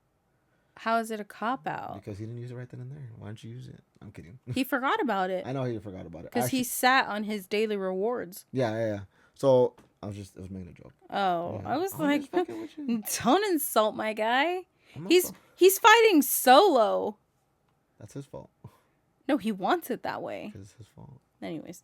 B: How is it a cop out?
A: Because he didn't use it right then and there. Why don't you use it? I'm kidding.
B: He forgot about it.
A: I know he forgot about it
B: because he sat on his daily rewards.
A: Yeah. So it was making a joke.
B: Oh,
A: Yeah.
B: I was
A: I'm
B: like,
A: just fucking with you.
B: don't insult my guy.
A: I'm not
B: He's fighting solo.
A: That's his fault.
B: No, he wants it that way.
A: Because it's his fault.
B: Anyways.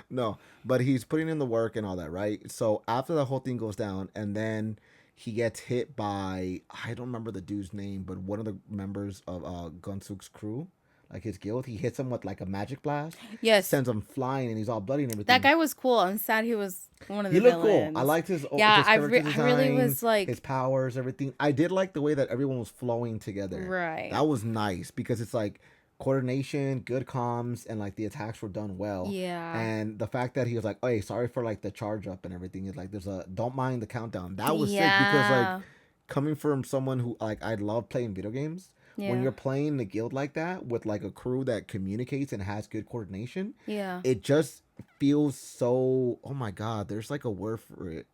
A: No, but he's putting in the work and all that, right? So after the whole thing goes down, and then he gets hit by, I don't remember the dude's name, but one of the members of Gunsuk's crew, like his guild, he hits him with like a magic blast.
B: Yes.
A: Sends him flying, and he's all bloody and everything.
B: That guy was cool. I'm sad he was one of the
A: He looked
B: villains.
A: cool. I liked his
B: yeah.
A: his character design,
B: I really was like
A: his powers, everything. I did like the way that everyone was flowing together.
B: right.
A: That was nice because it's like coordination, good comms, and like the attacks were done well.
B: Yeah.
A: And the fact that he was like, "Oh, hey, sorry for like the charge up and everything." Is like, there's a don't mind the countdown. That was sick because like coming from someone who like I love playing video games.
B: Yeah.
A: When you're playing the guild like that with like a crew that communicates and has good coordination,
B: yeah,
A: it just feels so. Oh my god, there's like a word for it,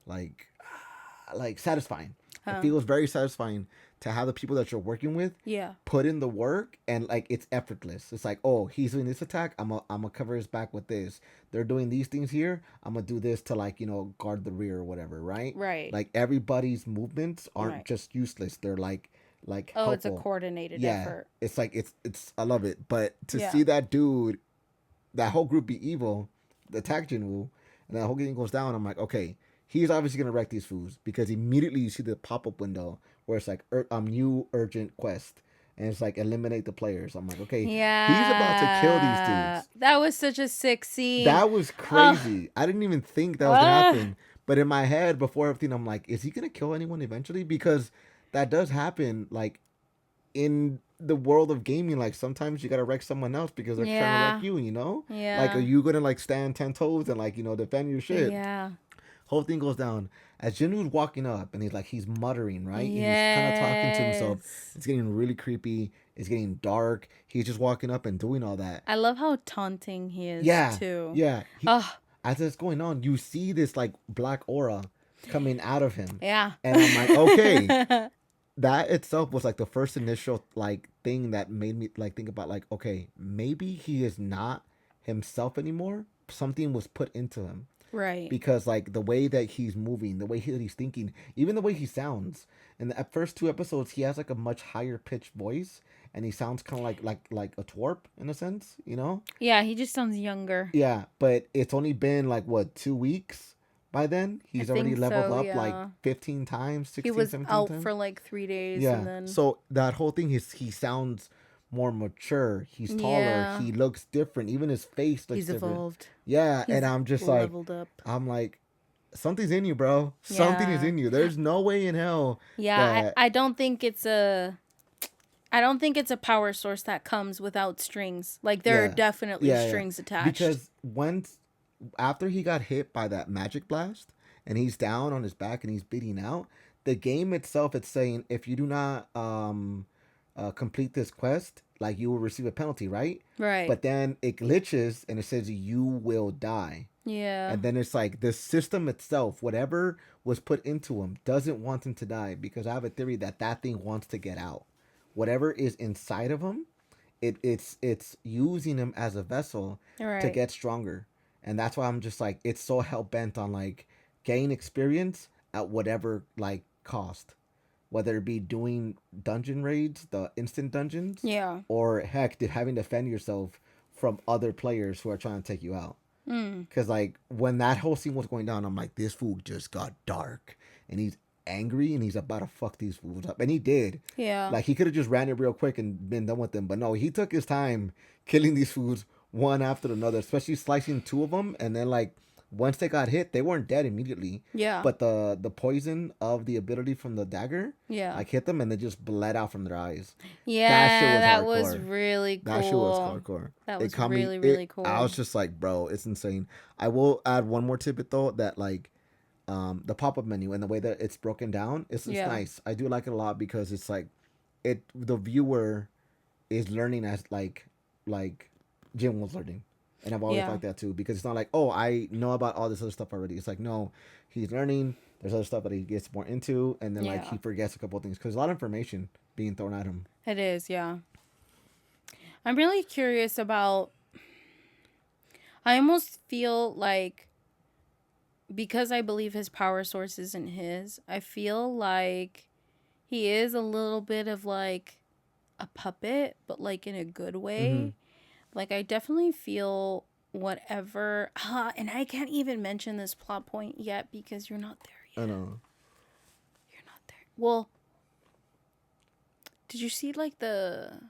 A: like satisfying. It feels very satisfying to have the people that you're working with put in the work and like it's effortless. It's like, oh, he's doing this attack, I'm gonna cover his back with this. They're doing these things here, I'm gonna do this to like, you know, guard the rear or whatever, right?
B: Right.
A: Like everybody's movements aren't just useless. They're like helpful.
B: it's a coordinated effort.
A: It's like it's I love it. But to see that dude, that whole group be evil, the attack Jinwoo, and that whole thing goes down, I'm like, okay, he's obviously gonna wreck these foods because immediately you see the pop-up window where it's like new urgent quest, and it's like eliminate the players. I'm like, okay, he's about to kill these dudes.
B: That was such a sick scene.
A: That was crazy. I didn't even think that was gonna happen. But in my head, before everything, I'm like, is he gonna kill anyone eventually? Because that does happen, like in the world of gaming. Like sometimes you gotta wreck someone else because they're trying to wreck you. You know, like are you gonna like stand 10 toes and like, you know, defend your shit?
B: Yeah.
A: Whole thing goes down as Jinwoo's walking up and he's muttering, right? And he's kind of talking to himself. It's getting really creepy. It's getting dark. He's just walking up and doing all that.
B: I love how taunting he is too.
A: Yeah. As it's going on, you see this like black aura coming out of him.
B: Yeah.
A: And I'm like, okay. That itself was like the first initial like thing that made me like think about like, okay, maybe he is not himself anymore. Something was put into him.
B: Right.
A: Because like the way that he's moving, the way he's thinking, even the way he sounds. In the first 2 episodes, he has like a much higher pitched voice, and he sounds kind of like a twerp in a sense, you know?
B: Yeah, he just sounds younger.
A: Yeah, but it's only been like what 2 weeks. By then, he's already leveled up like 15 times, 16, 17 times.
B: He was out for like 3 days.
A: Yeah.
B: And then...
A: So that whole thing, he sounds more mature. He's taller. Yeah. He looks different. Even his face looks different. He's evolved. Yeah, and I'm just leveled up. I'm like, something's in you, bro. Something is in you. There's no way in hell.
B: Yeah, I don't think it's a power source that comes without strings. Like there are definitely strings attached.
A: Because after he got hit by that magic blast and he's down on his back and he's bleeding out, the game itself, it's saying if you do not complete this quest, like you will receive a penalty, right?
B: Right.
A: But then it glitches and it says you will die.
B: Yeah.
A: And then it's like the system itself, whatever was put into him, doesn't want him to die, because I have a theory that thing wants to get out. Whatever is inside of him, it's using him as a vessel to get stronger. And that's why I'm just like, it's so hell bent on like gain experience at whatever like cost, whether it be doing dungeon raids, the instant dungeons, or heck, having to defend yourself from other players who are trying to take you out. Because like when that whole scene was going down, I'm like, this fool just got dark and he's angry and he's about to fuck these fools up, and he did. Yeah, like he could have just ran it real quick and been done with them, but no, he took his time killing these fools one after another, especially slicing 2 of them, and then like once they got hit, they weren't dead immediately. Yeah, but the poison of the ability from the dagger, like hit them and they just bled out from their eyes.
B: Yeah, that was really cool.
A: That shit was hardcore.
B: That was really cool.
A: I was just like, bro, it's insane. I will add one more tidbit though, that like the pop-up menu and the way that it's broken down, it's nice. I do like it a lot because it's like the viewer is learning as like Jim was learning. And I've always liked that too, because it's not like, oh, I know about all this other stuff already. It's like, no, he's learning. There's other stuff that he gets more into, and then like he forgets a couple of things because a lot of information being thrown at him.
B: It is, yeah. I'm really curious about. I almost feel like because I believe his power source isn't his, I feel like he is a little bit of like a puppet, but like in a good
A: Mm-hmm.
B: way. Like I definitely feel whatever. And I can't even mention this plot point yet because you're not there
A: I
B: yet.
A: know.
B: You're not there. Well, did you see like the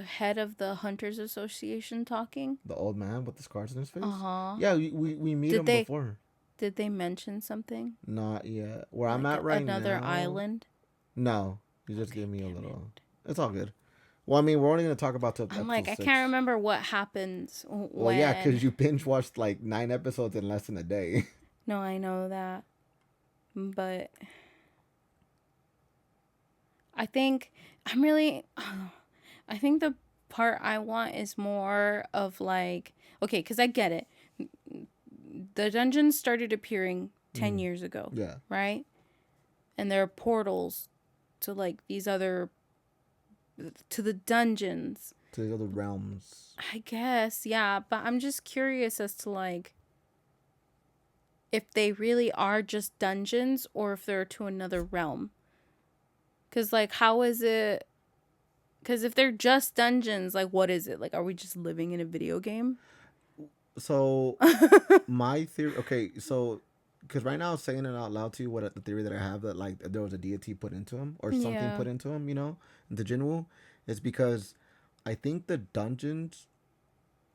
B: head of the Hunters Association talking?
A: The old man with the scars on his face.
B: Uh-huh.
A: Yeah, we meet
B: Did
A: him
B: they
A: before.
B: did they mention something?
A: Not yet. Where I'm
B: Like
A: at right
B: another
A: now.
B: island?
A: No, you just
B: Okay,
A: gave me a
B: damn
A: little.
B: it.
A: It's all good. Well, I mean, we're only gonna talk about till
B: I'm
A: episode
B: like, I can't
A: 6.
B: remember what happens
A: Well, yeah,
B: when.
A: because you binge watched like 9 episodes in less than a day.
B: No, I know that. But I think I'm really. I think the part I want is more of like. Okay, because I get it. The dungeons started appearing 10 years ago,
A: Yeah.
B: right? And there are portals to like these other. To the dungeons.
A: To the other realms.
B: I guess, yeah. But I'm just curious as to like. If they really are just dungeons or if they're to another realm. Because, like, how is it? Because if they're just dungeons, like, what is it? Like, are we just living in a video game?
A: So, my theory. Okay, so. Because right now, saying it out loud to you, what the theory that I have that, like, there was a deity put into him or something
B: Yeah.
A: put into him, into Jinwoo, is because I think the dungeons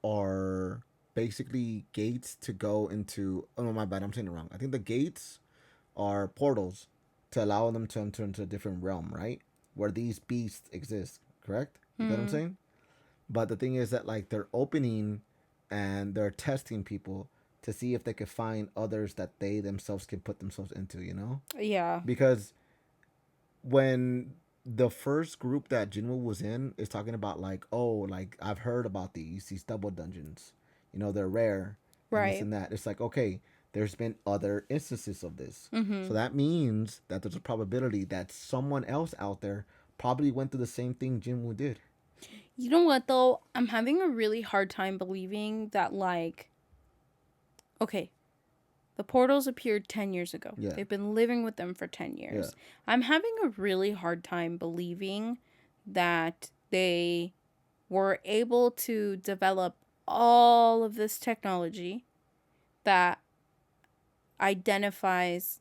A: are basically gates to go into. Oh no, my bad. I'm saying it wrong. I think the gates are portals to allow them to enter into a different realm, right? Where these beasts exist. Correct? You get what I'm saying? But the thing is that like they're opening and they're testing people to see if they could find others that they themselves can put themselves into.
B: Yeah.
A: Because when the first group that Jinwoo was in is talking about like, oh, like I've heard about these double dungeons. They're rare and this
B: Right.
A: and that. It's like, okay, there's been other instances of this.
B: Mm-hmm.
A: So that means that there's a probability that someone else out there probably went through the same thing Jinwoo did.
B: You know what, though? I'm having a really hard time believing that, like, okay, the portals appeared 10 years ago.
A: Yeah.
B: They've been living with them for 10 years. Yeah. I'm having a really hard time believing that they were able to develop all of this technology that identifies,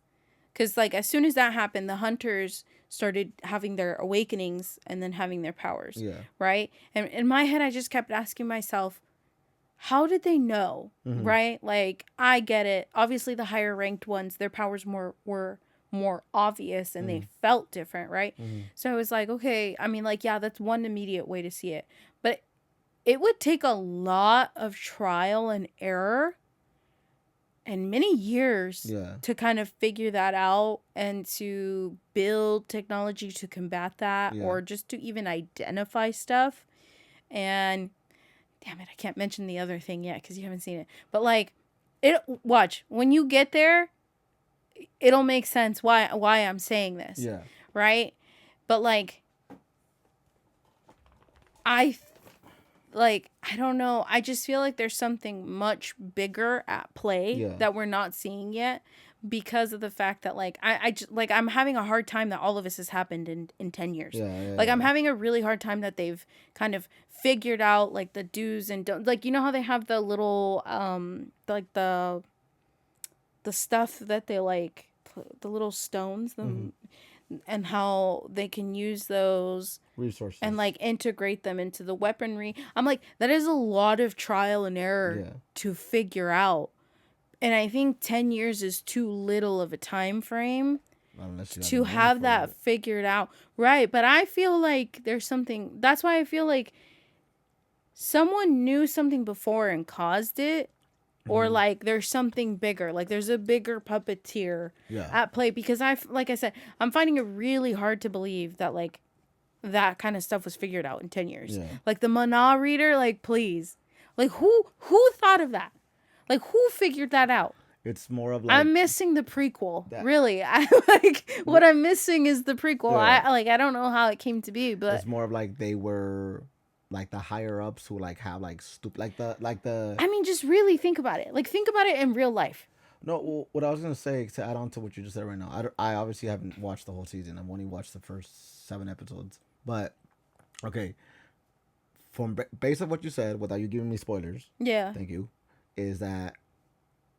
B: because like as soon as that happened, the hunters started having their awakenings and then having their powers.
A: Yeah.
B: Right. And in my head I just kept asking myself, how did they know?
A: Mm-hmm.
B: Right? Like, I get it, obviously the higher ranked ones, their powers were more obvious and they felt different, right? So I was like, okay, I mean, like, yeah, that's one immediate way to see it, but it would take a lot of trial and error and many years to kind of figure that out and to build technology to combat that or just to even identify stuff. And damn it, I can't mention the other thing yet because you haven't seen it. But like, watch, when you get there, it'll make sense why I'm saying this.
A: Yeah.
B: Right? But like, I don't know. I just feel like there's something much bigger at play that we're not seeing yet because of the fact that like I just, like I'm having a hard time that all of this has happened in 10 years. Like I'm having a really hard time that they've kind of figured out like the do's and don'ts. Like, you know how they have the little like the stuff that they like, the little stones, and how they can use those
A: resources
B: and like integrate them into the weaponry. I'm like, that is a lot of trial and error to figure out. And I think 10 years is too little of a time frame to have that figured out. Right. But I feel like there's something. That's why I feel like someone knew something before and caused it. Or like there's something bigger. Like there's a bigger puppeteer at play. Because like I said, I'm finding it really hard to believe that like that kind of stuff was figured out in 10 years. Like the Mana reader, like please. Like who thought of that? Like who figured that out?
A: It's more of like,
B: I'm missing the prequel. Really. I like what I'm missing is the prequel. I don't know how it came to be, but
A: it's more of like they were like the higher ups who like have like stupid like the
B: I mean, just really think about it. Like, think about it in real life.
A: no. What I was gonna say to add on to what you just said right now, I obviously haven't watched the whole season. I've only watched the first 7 episodes. But okay, from based on what you said, without you giving me spoilers,
B: Yeah.
A: thank you, is that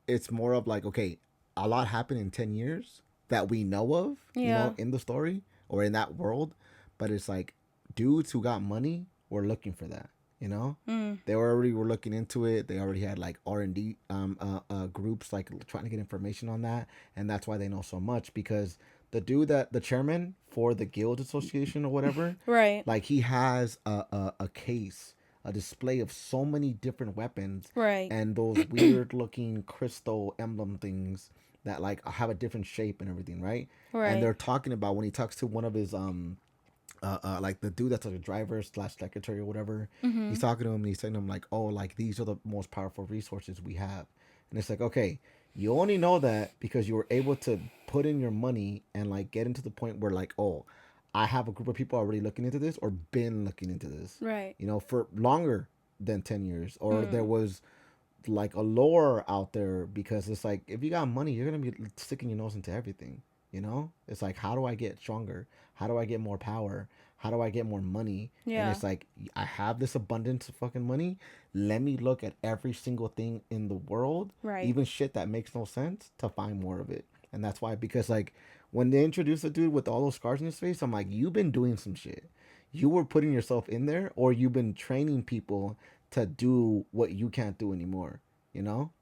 A: it's more of like, okay, a lot happened in 10 years that we know of,
B: Yeah.
A: in the story or in that world, but it's like dudes who got money were looking for that, they were looking into it. They already had like R&D groups like trying to get information on that, and that's why they know so much, because the chairman for the guild association or whatever,
B: Right.
A: like he has a case, a display of so many different weapons,
B: Right.
A: and those weird looking crystal emblem things that like have a different shape and everything, right? And
B: Right.
A: they're talking about when he talks to one of his like the dude that's like a driver slash secretary or whatever.
B: Mm-hmm.
A: He's talking to him and he's saying to him like, oh, like these are the most powerful resources we have. And it's like, okay, you only know that because you were able to put in your money and like get into the point where like, oh, I have a group of people already looking into this or been looking into this,
B: Right.
A: for longer than 10 years. Or there
B: Mm.
A: was like a lore out there, because it's like, if you got money, you're going to be sticking your nose into everything. It's like, how do I get stronger? How do I get more power? How do I get more money? And
B: Yeah.
A: it's like, I have this abundance of fucking money. Let me look at every single thing in the world,
B: Right.
A: even shit that makes no sense, to find more of it. And that's why, because like when they introduced the dude with all those scars in his face, I'm like, you've been doing some shit. You were putting yourself in there, or you've been training people to do what you can't do anymore. You know?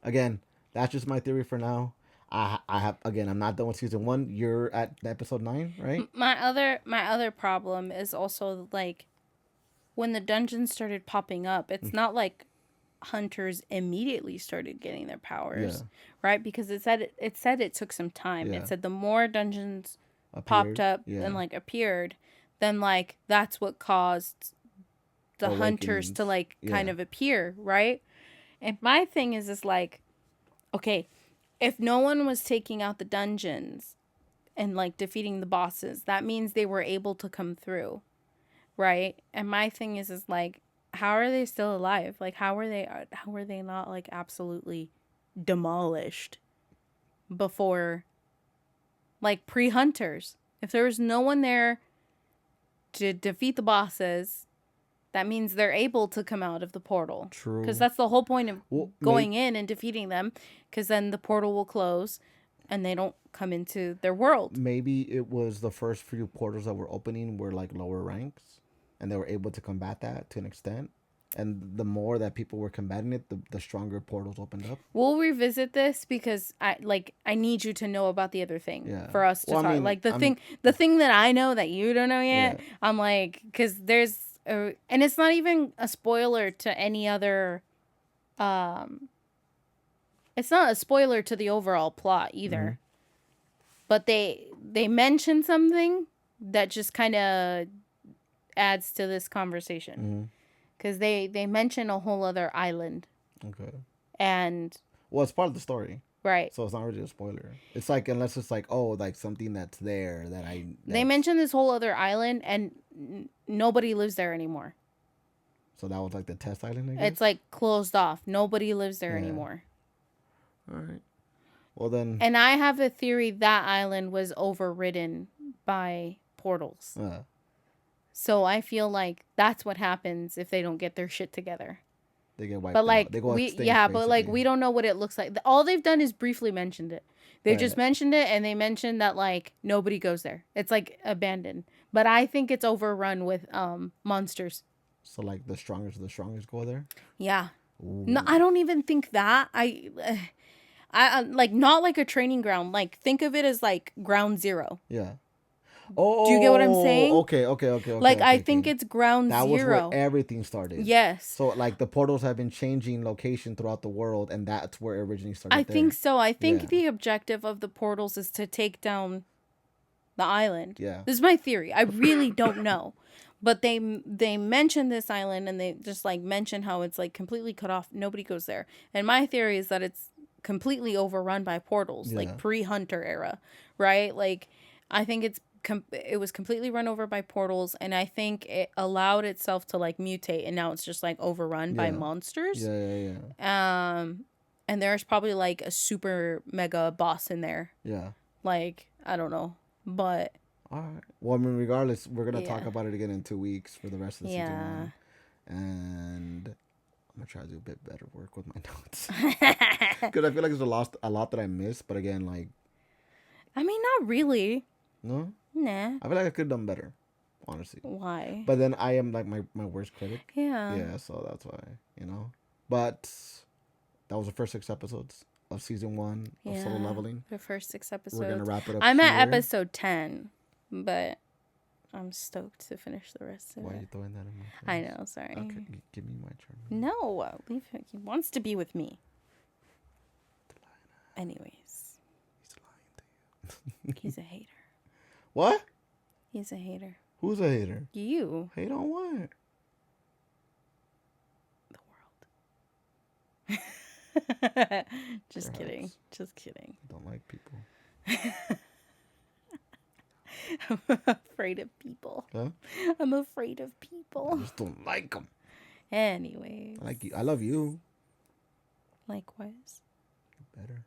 A: Again, that's just my theory for now. I have, again, I'm not done with season 1. You're at episode 9, right?
B: My other problem is also like when the dungeons started popping up, it's not like hunters immediately started getting their powers,
A: Yeah.
B: right? Because it said it took some time.
A: Yeah.
B: It said the more dungeons popped
A: Appeared.
B: up
A: Yeah.
B: and like appeared, then like that's what caused the hunters to
A: Awakenings.
B: like kind
A: Yeah.
B: of appear, right? And my thing is like, okay, if no one was taking out the dungeons and like defeating the bosses, that means they were able to come through, right? And my thing is like, how are they still alive? Like, how were they not like absolutely demolished before, like pre-hunters? If there was no one there to defeat the bosses, that means they're able to come out of the portal.
A: True.
B: Because that's the whole point of
A: Well,
B: going in and defeating them, because then the portal will close and they don't come into their world.
A: maybe it was the first few portals that were opening were like lower ranks, and they were able to combat that to an extent. And the more that people were combating it, the stronger portals opened up.
B: We'll revisit this because I need you to know about the other thing
A: Yeah.
B: for us to
A: Well, I
B: talk.
A: mean,
B: Like the thing that I know that you don't know yet.
A: Yeah.
B: I'm like, because and it's not even a spoiler to any other. It's not a spoiler to the overall plot either. But they mention something that just kind of adds to this conversation. Because they mention a whole other island.
A: Okay.
B: And
A: Well, it's part of the story,
B: right.
A: so it's not really a spoiler. It's like, unless it's like, oh, like something that's there that
B: They mention this whole other island and nobody lives there anymore.
A: So that was like the test island, I guess?
B: It's like closed off. Nobody lives there
A: Yeah.
B: anymore.
A: All right. Well, then.
B: And I have a theory that island was overridden by portals. So I feel like that's what happens if they don't get their shit together.
A: They get wiped
B: But like
A: out. They go
B: we
A: extinct,
B: yeah, but like
A: basically.
B: we don't know what it looks like. All they've done is briefly mentioned it. They've just mentioned it, and they mentioned that like nobody goes there. It's like abandoned. But I think it's overrun with monsters.
A: So like the strongest of the strongest go there?
B: Yeah.
A: Ooh.
B: No, I don't even think that. I like not like a training ground. Like think of it as like ground zero.
A: Yeah. Oh,
B: do you get what I'm saying?
A: Okay.
B: Like I
A: okay.
B: think it's ground
A: that
B: zero.
A: was where everything started.
B: Yes.
A: So like the portals have been changing location throughout the world, and that's where it originally started.
B: I think so. I think
A: Yeah.
B: the objective of the portals is to take down the island.
A: Yeah.
B: This is my theory. I really don't know. But they mention this island, and they just like mention how it's like completely cut off. Nobody goes there. And my theory is that it's completely overrun by portals, like pre-hunter era, right? Like I think it's it was completely run over by portals, and I think it allowed itself to like mutate, and now it's just like overrun by monsters. And there's probably like a super mega boss in there.
A: Yeah.
B: Like, I don't know, but.
A: All right. Well, I mean, regardless, we're gonna talk about it again in 2 weeks for the rest of the season 1, and I'm gonna try to do a bit better work with my notes because I feel like there's a lot that I missed. But again, like,
B: I mean, not really.
A: No.
B: Nah.
A: I feel like I could have done better, honestly.
B: Why?
A: But then I am like my worst critic.
B: Yeah.
A: Yeah, so that's why, But that was the first 6 episodes of season 1 of Solo Leveling.
B: The first 6 episodes.
A: We're gonna wrap it up.
B: I'm at episode 10, but I'm stoked to finish the rest of it.
A: Why are you throwing that in my face?
B: I know, sorry.
A: Okay, give me my turn.
B: No, leave him. He wants to be with me. Anyways.
A: He's lying to you.
B: He's a hater.
A: What?
B: He's a hater.
A: Who's a hater?
B: You.
A: Hate on what?
B: The world. Just kidding. Just kidding.
A: I don't like people.
B: I'm afraid of people.
A: Huh?
B: I'm afraid of people.
A: I just don't like them.
B: Anyways.
A: I like you. I love you.
B: Likewise.
A: Better.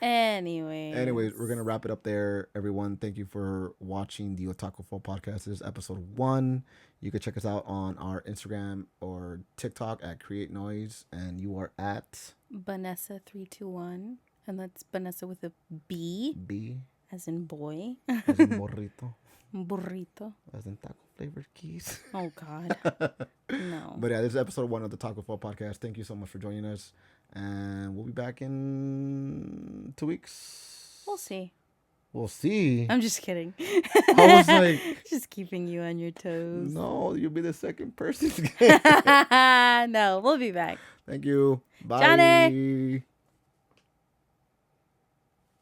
B: Anyways,
A: we're gonna wrap it up there, everyone. Thank you for watching the Otaku Full Podcast. This is episode 1. You can check us out on our Instagram or TikTok at Create Noise, and you are at
B: Vanessa321, and that's Vanessa with a B.
A: B.
B: As in boy.
A: As in burrito.
B: Burrito.
A: As in taco flavored keys.
B: Oh God. No.
A: But yeah, this is episode 1 of the Taco Fall Podcast. Thank you so much for joining us. And we'll be back in 2 weeks.
B: We'll see.
A: We'll see.
B: I'm just kidding.
A: I was like...
B: just keeping you on your toes.
A: No, you'll be the second person.
B: No, we'll be back.
A: Thank you. Bye.
B: Johnny.